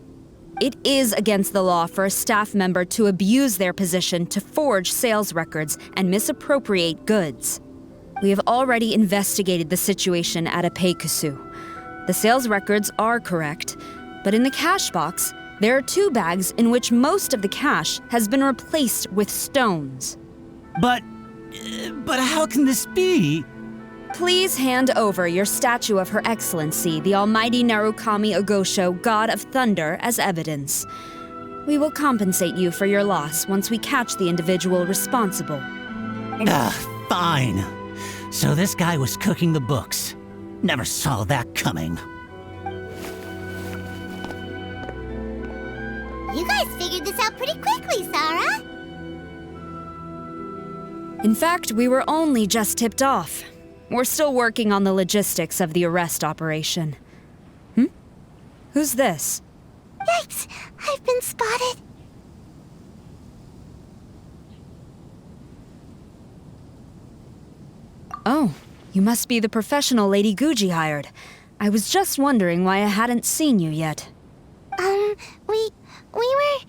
S19: it is against the law for a staff member to abuse their position to forge sales records and misappropriate goods. We have already investigated the situation at a Peikusu. The sales records are correct, but in the cash box, there are 2 bags in which most of the cash has been replaced with stones.
S21: But how can this be?
S19: Please hand over your statue of Her Excellency, the Almighty Narukami Ogosho, God of Thunder, as evidence. We will compensate you for your loss once we catch the individual responsible.
S21: Fine. So this guy was cooking the books. Never saw that coming.
S3: You guys figured this out pretty quickly, Sarah.
S19: In fact, we were only just tipped off. We're still working on the logistics of the arrest operation. Who's this?
S3: Yikes! I've been spotted.
S19: Oh, you must be the professional Lady Guji hired. I was just wondering why I hadn't seen you yet.
S3: We were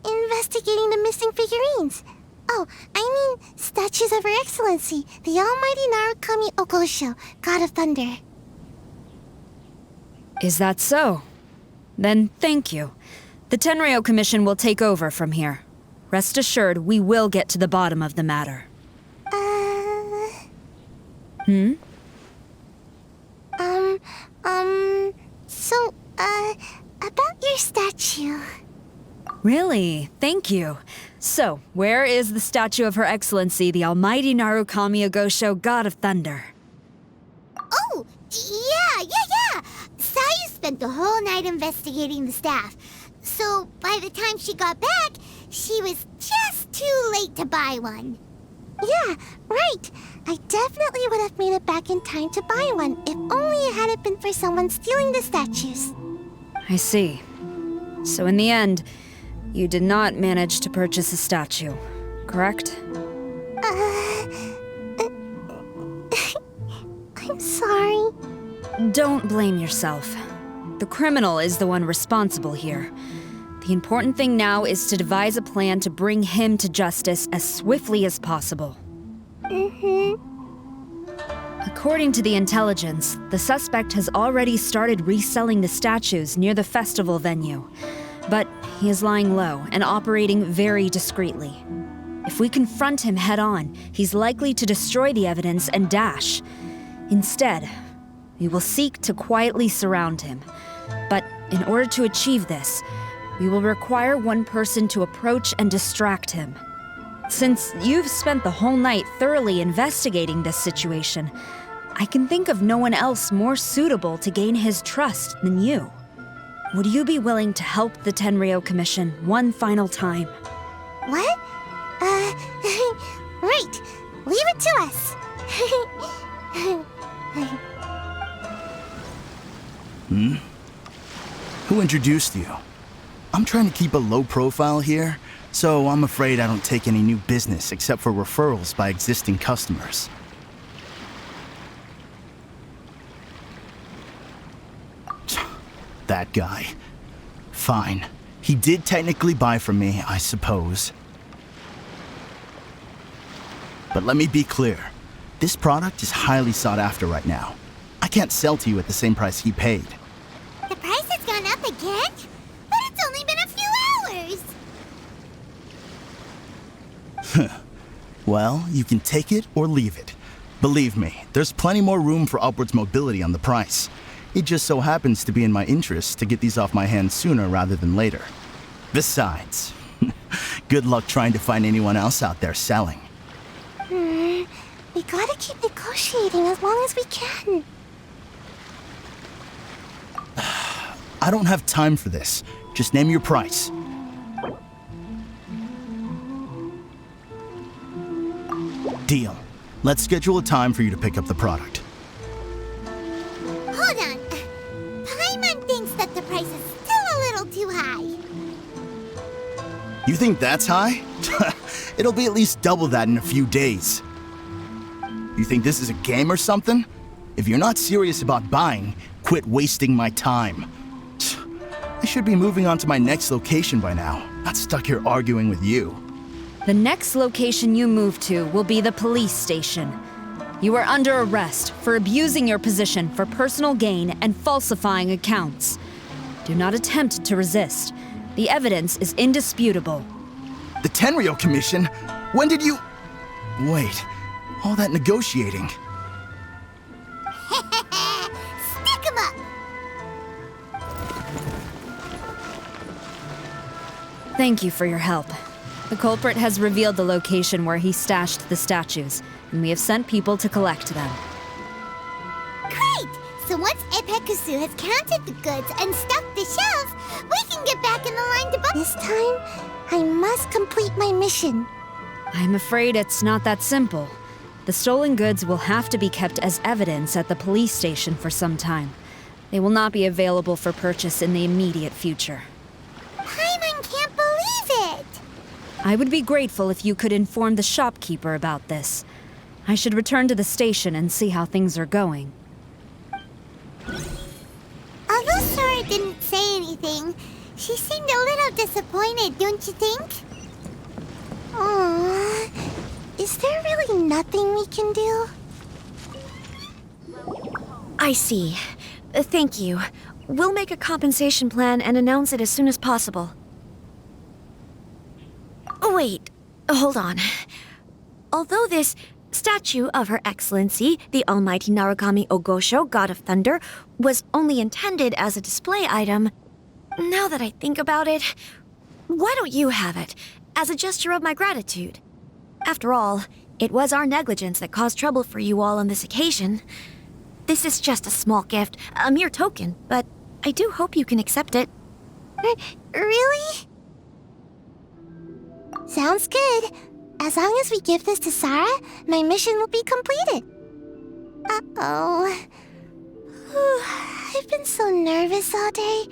S3: investigating the missing figurines. Oh, I mean statues of Her Excellency, the Almighty Narukami Ogosho, God of Thunder.
S19: Is that so? Then thank you. The Tenryo Commission will take over from here. Rest assured, we will get to the bottom of the matter.
S3: About your statue.
S19: Really? Thank you. So, where is the statue of Her Excellency, the Almighty Narukami Ogosho, God of Thunder?
S3: Oh, yeah. Sayu spent the whole night investigating the staff. So, by the time she got back, she was just too late to buy one. Yeah, right. I definitely would have made it back in time to buy one, if only it hadn't been for someone stealing the statues.
S19: I see. So in the end, you did not manage to purchase a statue, correct?
S3: I'm sorry.
S19: Don't blame yourself. The criminal is the one responsible here. The important thing now is to devise a plan to bring him to justice as swiftly as possible. According to the intelligence, the suspect has already started reselling the statues near the festival venue. But he is lying low and operating very discreetly. If we confront him head-on, he's likely to destroy the evidence and dash. Instead, we will seek to quietly surround him. But in order to achieve this, we will require one person to approach and distract him. Since you've spent the whole night thoroughly investigating this situation, I can think of no one else more suitable to gain his trust than you. would you be willing to help the Tenryou Commission one final time?
S3: What? Right. Leave it to us.
S10: Who introduced you? I'm trying to keep a low profile here, so I'm afraid I don't take any new business except for referrals by existing customers. That guy. Fine. He did technically buy from me, I suppose. But let me be clear. This product is highly sought after right now. I can't sell to you at the same price he paid.
S3: The price has gone up again? But it's only been a few hours.
S10: Well, you can take it or leave it. Believe me, there's plenty more room for upwards mobility on the price. It just so happens to be in my interest to get these off my hands sooner rather than later. Besides, good luck trying to find anyone else out there selling.
S2: We gotta keep negotiating as long as we can.
S10: I don't have time for this. Just name your price. Deal. Let's schedule a time for you to pick up the product.
S3: Hold on. Paimon thinks that the price is still a little too high.
S10: You think that's high? It'll be at least double that in a few days. You think this is a game or something? If you're not serious about buying, quit wasting my time. I should be moving on to my next location by now, not stuck here arguing with you.
S19: The next location you move to will be the police station. You are under arrest for abusing your position for personal gain and falsifying accounts. Do not attempt to resist. The evidence is indisputable.
S10: The Tenryou Commission? When did you... Wait, all that negotiating.
S3: Stick 'em up!
S19: Thank you for your help. The culprit has revealed the location where he stashed the statues, and we have sent people to collect them.
S3: Great! So once Epekusu has counted the goods and stuffed the shelves, we can get back in the line to buy.
S2: This time, I must complete my mission.
S19: I'm afraid it's not that simple. The stolen goods will have to be kept as evidence at the police station for some time. They will not be available for purchase in the immediate future.
S3: Paimon can't believe it!
S19: I would be grateful if you could inform the shopkeeper about this. I should return to the station and see how things are going.
S3: Although Sora didn't say anything, she seemed a little disappointed, don't you think?
S2: Aww. Is there really nothing we can do?
S4: I see. Thank you. We'll make a compensation plan and announce it as soon as possible. Wait, hold on. Although this statue of Her Excellency, the Almighty Narukami Ogosho, God of Thunder, was only intended as a display item, now that I think about it, why don't you have it, as a gesture of my gratitude? After all, it was our negligence that caused trouble for you all on this occasion. This is just a small gift, a mere token, but I do hope you can accept it.
S2: Really? Sounds good. As long as we give this to Sarah, my mission will be completed. Uh-oh. I've been so nervous all day,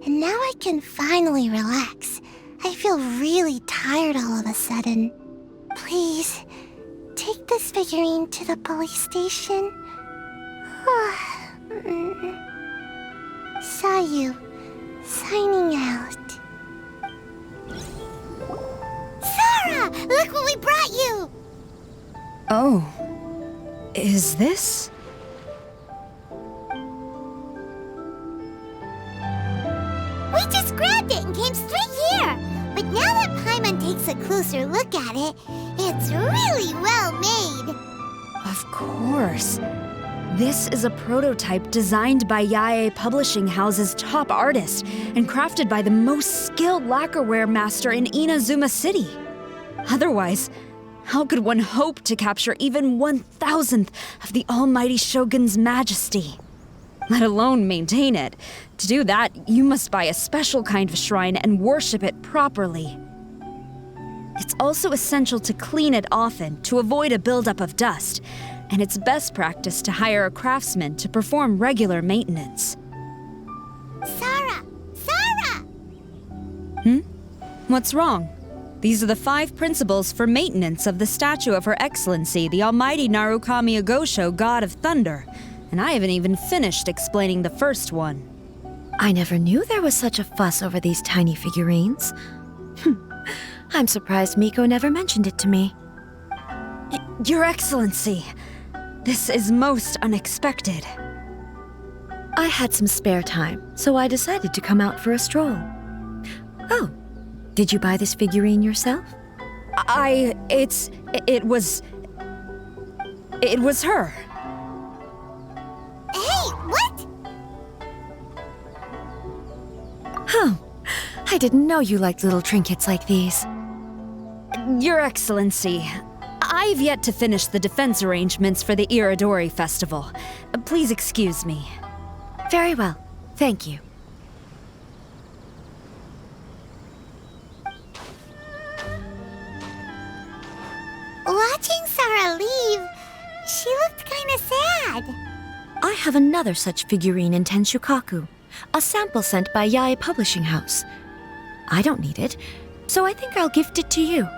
S2: and now I can finally relax. I feel really tired all of a sudden. Please, take this figurine to the police station. Sayu, signing out.
S3: Sarah, look what we brought you!
S19: Oh. Is this?
S3: We just grabbed it and came straight here. But now that Paimon takes a closer look at it, it's really well made.
S19: Of course. This is a prototype designed by Yae Publishing House's top artist and crafted by the most skilled lacquerware master in Inazuma City. Otherwise, how could one hope to capture even 1,000th of the Almighty Shogun's majesty? let alone maintain it. To do that, you must buy a special kind of shrine and worship it properly. It's also essential to clean it often to avoid a buildup of dust, and it's best practice to hire a craftsman to perform regular maintenance.
S3: Sarah! Sarah!
S19: What's wrong? These are the 5 principles for maintenance of the statue of Her Excellency, the Almighty Narukami Ogosho, God of Thunder. And I haven't even finished explaining the first one.
S4: I never knew there was such a fuss over these tiny figurines. I'm surprised Miko never mentioned it to me.
S19: Your Excellency, this is most unexpected.
S4: I had some spare time, so I decided to come out for a stroll. Oh, did you buy this figurine yourself?
S19: It was her.
S3: Hey, what?
S4: Oh, I didn't know you liked little trinkets like these.
S19: Your Excellency, I've yet to finish the defense arrangements for the Irodori festival. Please excuse me.
S4: Very well, thank you.
S3: Watching Sarah leave, she looked kinda sad.
S4: I have another such figurine in Tenshukaku, a sample sent by Yae Publishing House. I don't need it, so I think I'll gift it to you.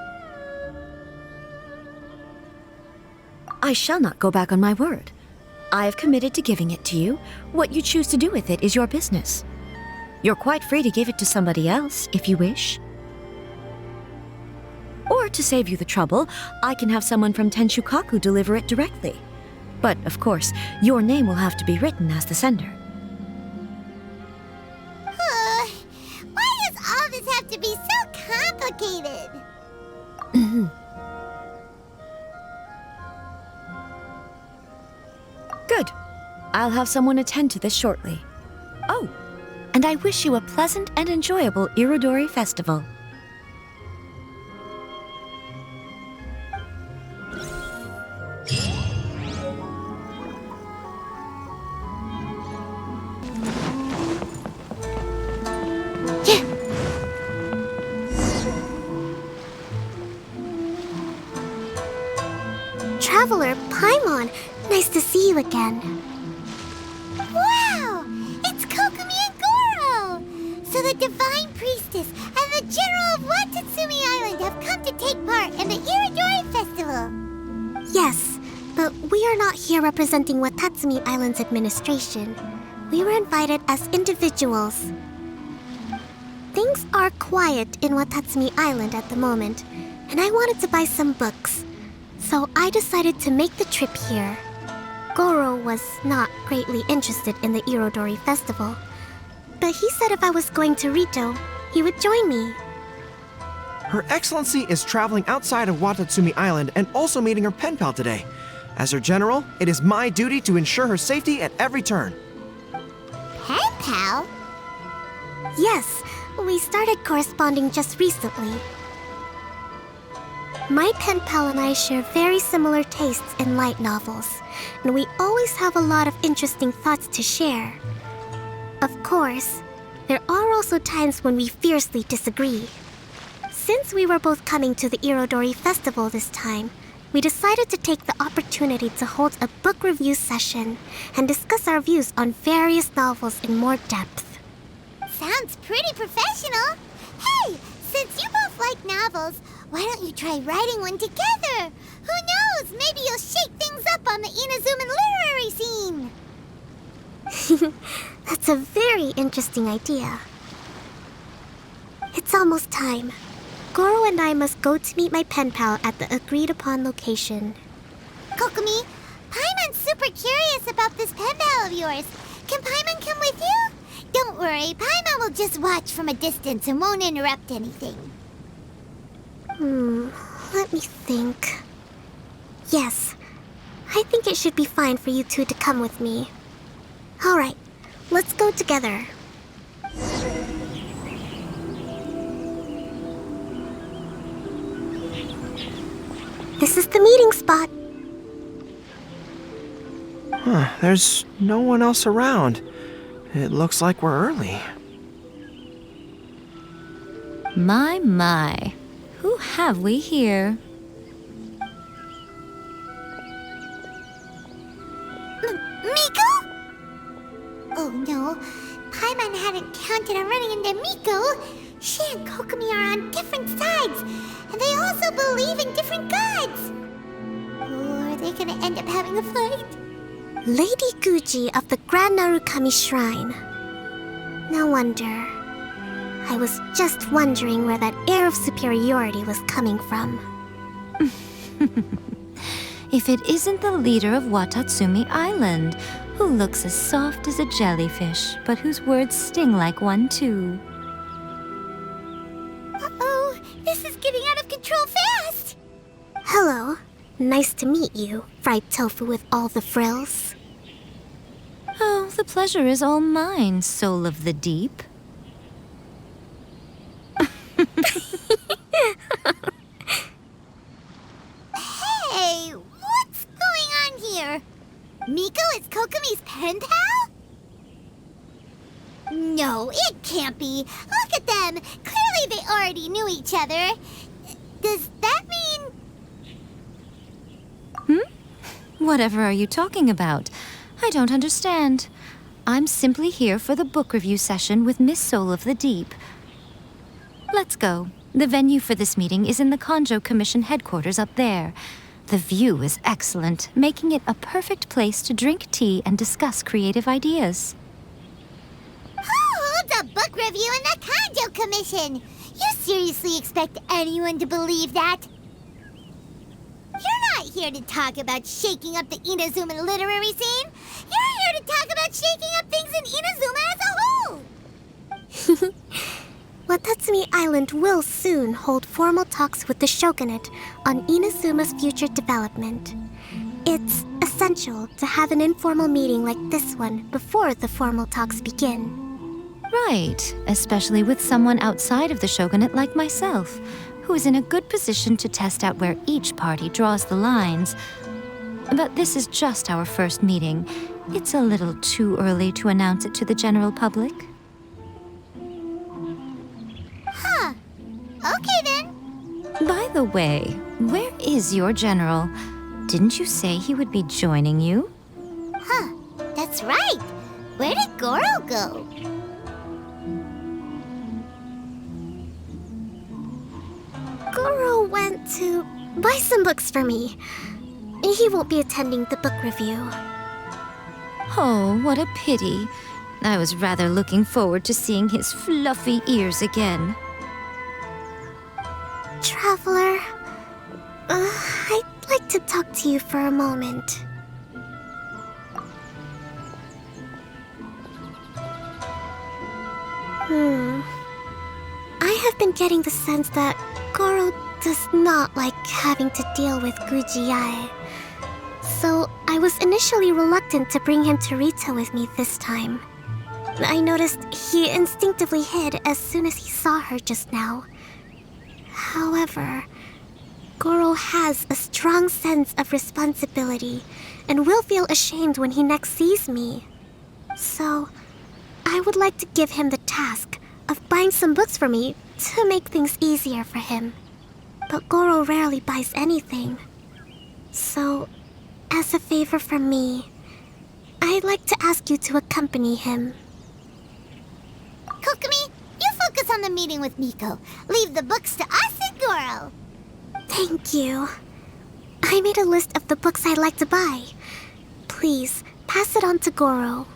S4: I shall not go back on my word. I have committed to giving it to you. What you choose to do with it is your business. You're quite free to give it to somebody else, if you wish. Or to save you the trouble, I can have someone from Tenshukaku deliver it directly. But, of course, your name will have to be written as the sender.
S3: Why does all this have to be so complicated?
S4: Good. I'll have someone attend to this shortly. Oh, and I wish you a pleasant and enjoyable Irodori festival.
S2: Traveler, Paimon, nice to see you again.
S3: Wow! It's Kokumi and Goro! So the Divine Priestess and the General of Watatsumi Island have come to take part in the Irodori Festival.
S2: Yes, but we are not here representing Watatsumi Island's administration. We were invited as individuals. Things are quiet in Watatsumi Island at the moment, and I wanted to buy some books. So I decided to make the trip here. Goro was not greatly interested in the Irodori festival, but he said if I was going to Rito, he would join me.
S8: Her Excellency is traveling outside of Watatsumi Island and also meeting her pen pal today. As her general, it is my duty to ensure her safety at every turn.
S3: Pen pal?
S2: Yes, we started corresponding just recently. My pen pal and I share very similar tastes in light novels, and we always have a lot of interesting thoughts to share. Of course, there are also times when we fiercely disagree. Since we were both coming to the Irodori Festival this time, we decided to take the opportunity to hold a book review session and discuss our views on various novels in more depth.
S3: Sounds pretty professional. Hey, since you both like novels, why don't you try writing one together? Who knows? Maybe you'll shake things up on the Inazuman literary scene.
S2: That's a very interesting idea. It's almost time. Goro and I must go to meet my pen pal at the agreed-upon location.
S3: Kokumi, Paimon's super curious about this pen pal of yours. Can Paimon come with you? Don't worry, Paimon will just watch from a distance and won't interrupt anything.
S2: Let me think. Yes, I think it should be fine for you two to come with me. All right, let's go together. This is the meeting spot.
S8: There's no one else around. It looks like we're early.
S6: My. Who have we here?
S3: Miko? Oh no, Paimon hadn't counted on running into Miko. She and Kokomi are on different sides, and they also believe in different gods. Or are they gonna end up having a fight?
S2: Lady Guji of the Grand Narukami Shrine. No wonder. I was just wondering where that air of superiority was coming from.
S6: If it isn't the leader of Watatsumi Island, who looks as soft as a jellyfish, but whose words sting like one too.
S3: Uh-oh, this is getting out of control fast!
S2: Hello. Nice to meet you, fried tofu with all the frills.
S6: Oh, the pleasure is all mine, soul of the deep.
S3: Hey, what's going on here? Miko is Kokomi's pen pal? No, it can't be. Look at them. Clearly they already knew each other. Does that mean...
S6: Whatever are you talking about? I don't understand. I'm simply here for the book review session with Miss Soul of the Deep. Let's go. The venue for this meeting is in the Kanjo Commission headquarters up there. The view is excellent, making it a perfect place to drink tea and discuss creative ideas.
S3: Who holds a book review in the Kanjo Commission? You seriously expect anyone to believe that? You're not here to talk about shaking up the Inazuma literary scene. You're here to talk about shaking up things in Inazuma as a whole.
S2: Watatsumi Island will soon hold formal talks with the shogunate on Inazuma's future development. It's essential to have an informal meeting like this one before the formal talks begin.
S6: Right, especially with someone outside of the shogunate like myself, who is in a good position to test out where each party draws the lines. But this is just our first meeting. It's a little too early to announce it to the general public.
S3: Huh. Okay then.
S6: By the way, where is your general? Didn't you say he would be joining you?
S3: Huh. That's right. Where did Goro go?
S2: Goro went to buy some books for me. He won't be attending the book review.
S6: Oh, what a pity. I was rather looking forward to seeing his fluffy ears again.
S2: Traveler, I'd like to talk to you for a moment. I have been getting the sense that Goro does not like having to deal with Guji-ai. So I was initially reluctant to bring him to Rito with me this time. I noticed he instinctively hid as soon as he saw her just now. However, Goro has a strong sense of responsibility and will feel ashamed when he next sees me. So, I would like to give him the task of buying some books for me to make things easier for him. But Goro rarely buys anything. So, as a favor from me, I'd like to ask you to accompany him.
S3: Kokomi, you focus on the meeting with Miko. Leave the books to us and Goro.
S2: Thank you. I made a list of the books I'd like to buy. Please, pass it on to Goro.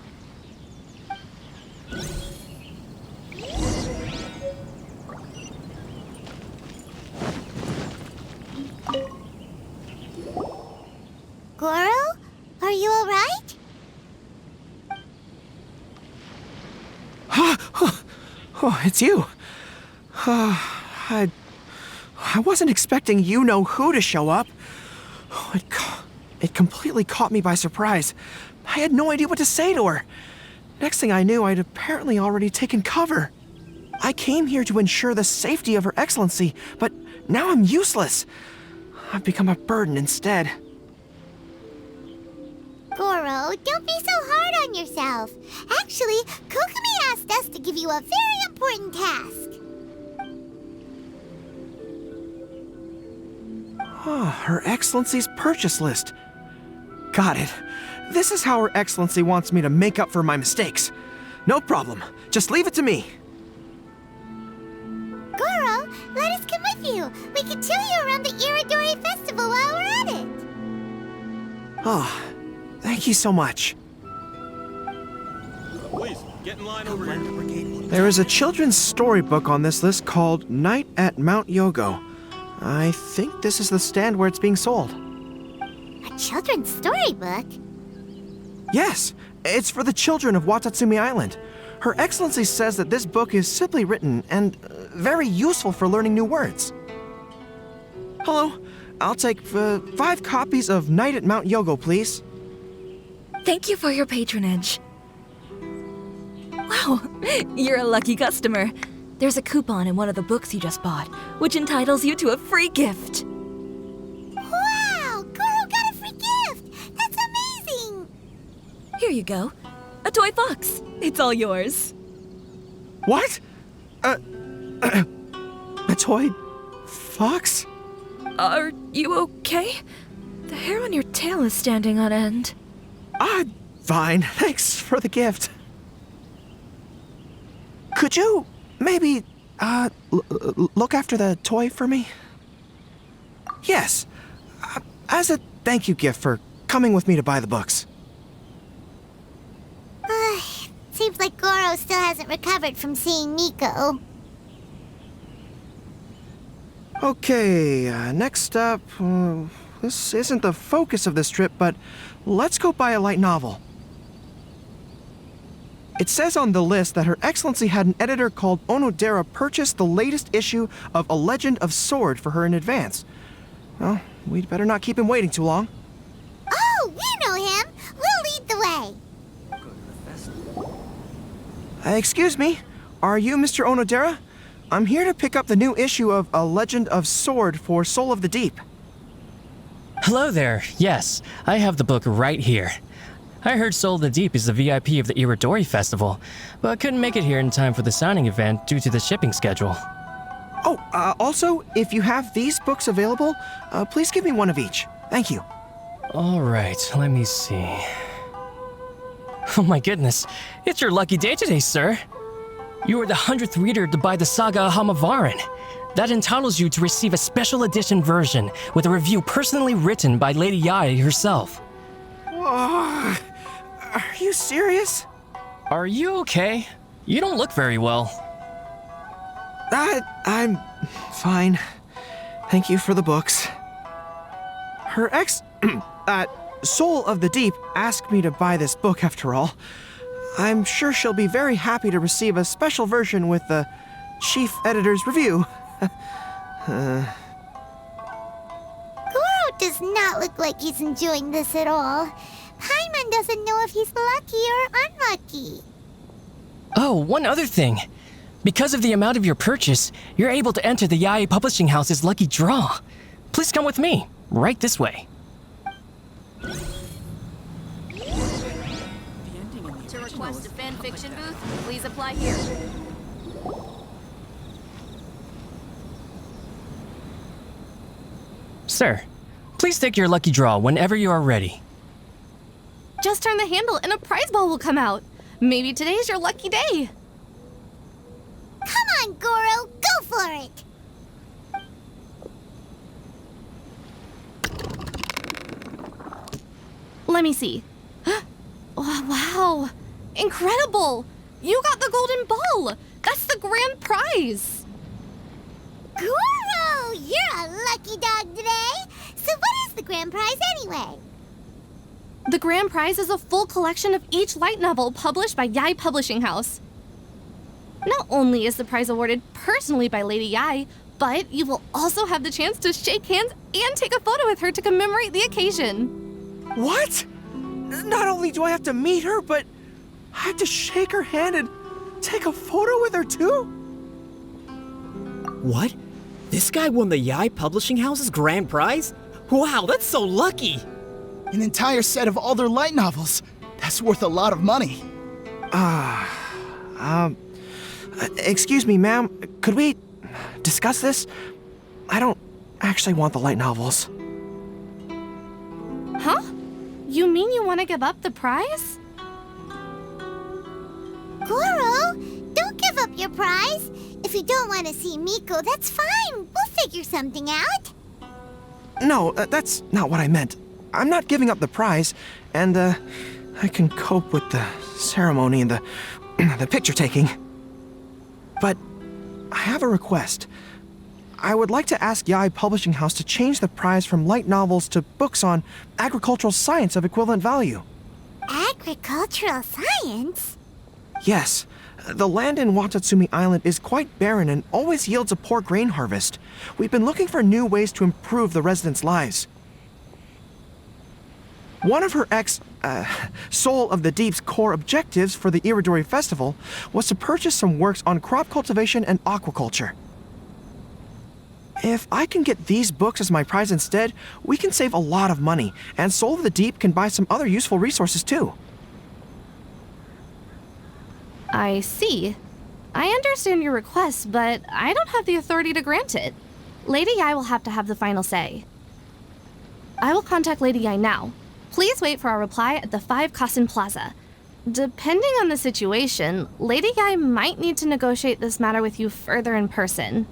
S3: Goro? Are you alright?
S8: Oh, it's you. I wasn't expecting you-know-who to show up. It completely caught me by surprise. I had no idea what to say to her. Next thing I knew, I'd apparently already taken cover. I came here to ensure the safety of Her Excellency, but now I'm useless. I've become a burden instead.
S3: Goro, don't be so hard on yourself. Actually, Kokumi asked us to give you a very important task.
S8: Oh, Her Excellency's purchase list. Got it. This is how Her Excellency wants me to make up for my mistakes. No problem. Just leave it to me.
S3: Goro, let us come with you. We can show you around the Irodori Festival while we're at it.
S8: Oh, thank you so much.
S7: Please, get in line over here.
S8: There is a children's storybook on this list called Night at Mount Yogo. I think this is the stand where it's being sold.
S3: A children's storybook?
S8: Yes, it's for the children of Watatsumi Island. Her Excellency says that this book is simply written and very useful for learning new words. Hello, I'll take 5 copies of Night at Mount Yogo, please.
S9: Thank you for your patronage. Wow, you're a lucky customer. There's a coupon in one of the books you just bought, which entitles you to a free gift.
S3: Wow, Goro got a free gift! That's amazing!
S9: Here you go. A toy fox. It's all yours.
S8: What? A toy fox?
S9: Are you okay? The hair on your tail is standing on end.
S8: Fine. Thanks for the gift. Could you maybe, look after the toy for me? Yes. As a thank you gift for coming with me to buy the books.
S3: Seems like Goro still hasn't recovered from seeing Nico.
S8: Okay, next up, this isn't the focus of this trip, but let's go buy a light novel. It says on the list that Her Excellency had an editor called Onodera purchase the latest issue of A Legend of Sword for her in advance. Well, we'd better not keep him waiting too long.
S3: Oh, we know him! We'll lead the way!
S8: Excuse me, are you Mr. Onodera? I'm here to pick up the new issue of A Legend of Sword for Soul of the Deep.
S13: Hello there. Yes, I have the book right here. I heard Soul of the Deep is the VIP of the Irodori Festival, but couldn't make it here in time for the signing event due to the shipping schedule.
S8: Oh, also, if you have these books available, please give me one of each. Thank you.
S13: All right, let me see. Oh my goodness, it's your lucky day today, sir. You are the 100th reader to buy the Saga of Hamavaran. That entitles you to receive a special edition version with a review personally written by Lady Yae herself.
S8: Whoa, are you serious?
S13: Are you okay? You don't look very well.
S8: I'm fine. Thank you for the books. Her Soul of the Deep asked me to buy this book after all. I'm sure she'll be very happy to receive a special version with the chief editor's review.
S3: Goro does not look like he's enjoying this at all. Paimon doesn't know if he's lucky or unlucky.
S13: Oh, one other thing. Because of the amount of your purchase, you're able to enter the Yae Publishing House's lucky draw. Please come with me, right this way.
S22: To request a fanfiction booth, please apply here.
S13: Sir, please take your lucky draw whenever you are ready.
S11: Just turn the handle and a prize ball will come out. Maybe today's your lucky day.
S3: Come on, Goro, go for it!
S11: Let me see. Oh, wow. Incredible! You got the golden ball! That's the grand prize!
S3: Goro, you're a lucky dog today! So what is the grand prize anyway?
S11: The grand prize is a full collection of each light novel published by Yae Publishing House. Not only is the prize awarded personally by Lady Yae, but you will also have the chance to shake hands and take a photo with her to commemorate the occasion.
S8: What? Not only do I have to meet her, but I have to shake her hand and take a photo with her too?
S16: What? This guy won the Yae Publishing House's grand prize? Wow, that's so lucky!
S10: An entire set of all their light novels. That's worth a lot of money.
S8: Excuse me, ma'am. Could we discuss this? I don't actually want the light novels.
S11: Huh? You mean you want to give up the prize?
S3: Goro, don't give up your prize. If you don't want to see Miko, that's fine. We'll figure something out.
S8: No, that's not what I meant. I'm not giving up the prize, and I can cope with the ceremony and the picture taking. But I have a request. I would like to ask Yae Publishing House to change the prize from light novels to books on agricultural science of equivalent value.
S3: Agricultural science?
S8: Yes. The land in Watatsumi Island is quite barren and always yields a poor grain harvest. We've been looking for new ways to improve the residents' lives. One of her Soul of the Deep's core objectives for the Irodori Festival was to purchase some works on crop cultivation and aquaculture. If I can get these books as my prize instead, we can save a lot of money, and Soul of the Deep can buy some other useful resources too.
S11: I see. I understand your request, but I don't have the authority to grant it. Lady Yae will have to have the final say. I will contact Lady Yae now. Please wait for our reply at the 5 Kasen Plaza. Depending on the situation, Lady Yae might need to negotiate this matter with you further in person.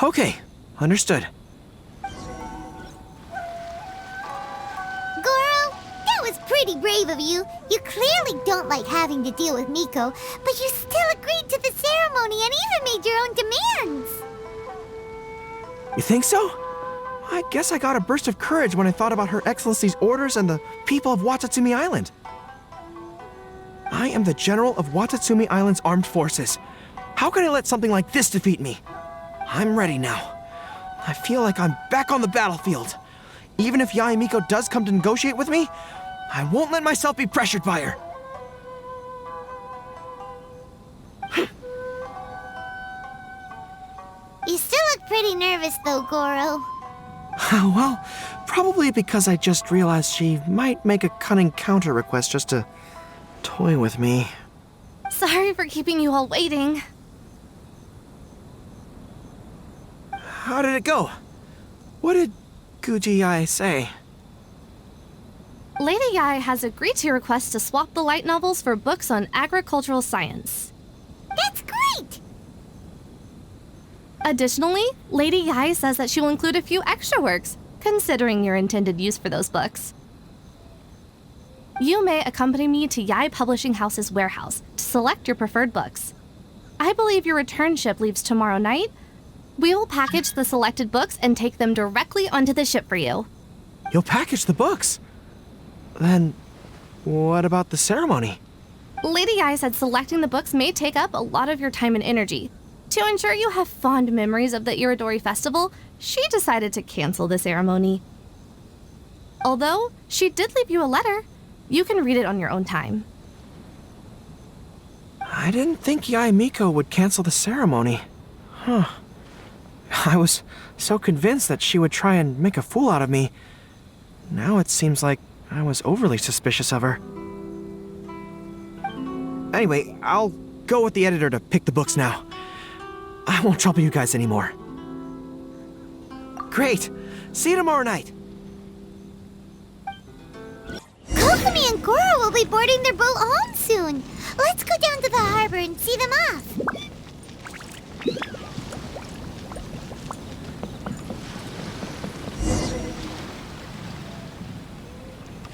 S8: Okay, understood.
S3: Goro, that was pretty brave of you. You clearly don't like having to deal with Miko, but you still agreed to the ceremony and even made your own demands.
S8: You think so? I guess I got a burst of courage when I thought about Her Excellency's orders and the people of Watatsumi Island. I am the General of Watatsumi Island's armed forces. How can I let something like this defeat me? I'm ready now. I feel like I'm back on the battlefield. Even if Yae Miko does come to negotiate with me, I won't let myself be pressured by her.
S3: You still look pretty nervous though, Goro.
S8: Well, probably because I just realized she might make a cunning counter request just to toy with me.
S11: Sorry for keeping you all waiting.
S8: How did it go? What did Guji Yae say?
S11: Lady Yae has agreed to your request to swap the light novels for books on agricultural science.
S3: That's great!
S11: Additionally, Lady Yae says that she will include a few extra works, considering your intended use for those books. You may accompany me to Yae Publishing House's warehouse to select your preferred books. I believe your return ship leaves tomorrow night. We will package the selected books and take them directly onto the ship for you.
S8: You'll package the books? Then, what about the ceremony?
S11: Lady Yae said selecting the books may take up a lot of your time and energy. To ensure you have fond memories of the Irodori Festival, she decided to cancel the ceremony. Although, she did leave you a letter. You can read it on your own time.
S8: I didn't think Yae Miko would cancel the ceremony. Huh. I was so convinced that she would try and make a fool out of me. Now it seems like I was overly suspicious of her. Anyway, I'll go with the editor to pick the books now. I won't trouble you guys anymore. Great! See you tomorrow night!
S3: Kokumi and Goro will be boarding their boat home soon. Let's go down to the harbor and see them off.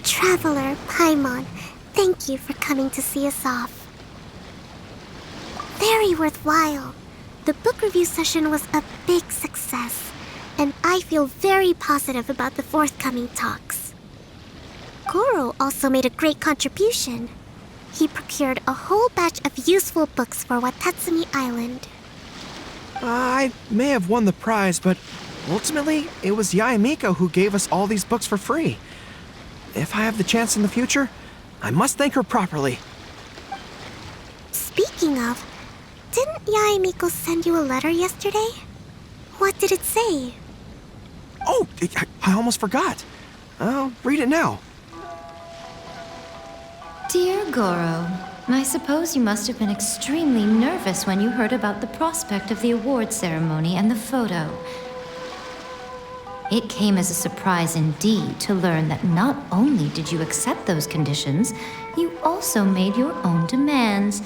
S2: Traveler, Paimon, thank you for coming to see us off. Very worthwhile. The book review session was a big success, and I feel very positive about the forthcoming talks. Goro also made a great contribution. He procured a whole batch of useful books for Watatsumi Island.
S8: I may have won the prize, but ultimately, it was Yae Miko who gave us all these books for free. If I have the chance in the future, I must thank her properly.
S2: Speaking of, didn't Yae Miko send you a letter yesterday? What did it say?
S8: Oh, I almost forgot. I'll read it now.
S1: Dear Goro, I suppose you must have been extremely nervous when you heard about the prospect of the award ceremony and the photo. It came as a surprise indeed to learn that not only did you accept those conditions, you also made your own demands.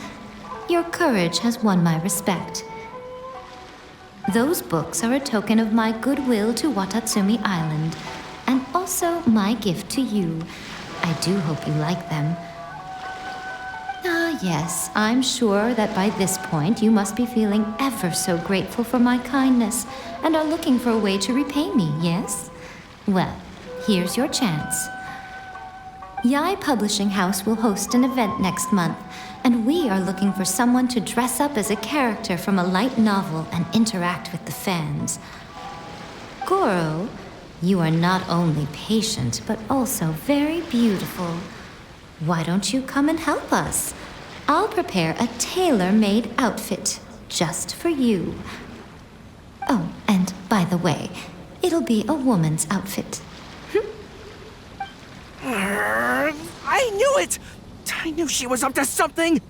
S1: Your courage has won my respect. Those books are a token of my goodwill to Watatsumi Island, and also my gift to you. I do hope you like them. Ah, yes, I'm sure that by this point you must be feeling ever so grateful for my kindness and are looking for a way to repay me, yes? Well, here's your chance. Yai Publishing House will host an event next month, and we are looking for someone to dress up as a character from a light novel and interact with the fans. Goro, you are not only patient, but also very beautiful. Why don't you come and help us? I'll prepare a tailor-made outfit just for you. Oh, and by the way, it'll be a woman's outfit.
S8: I knew it! I knew she was up to something!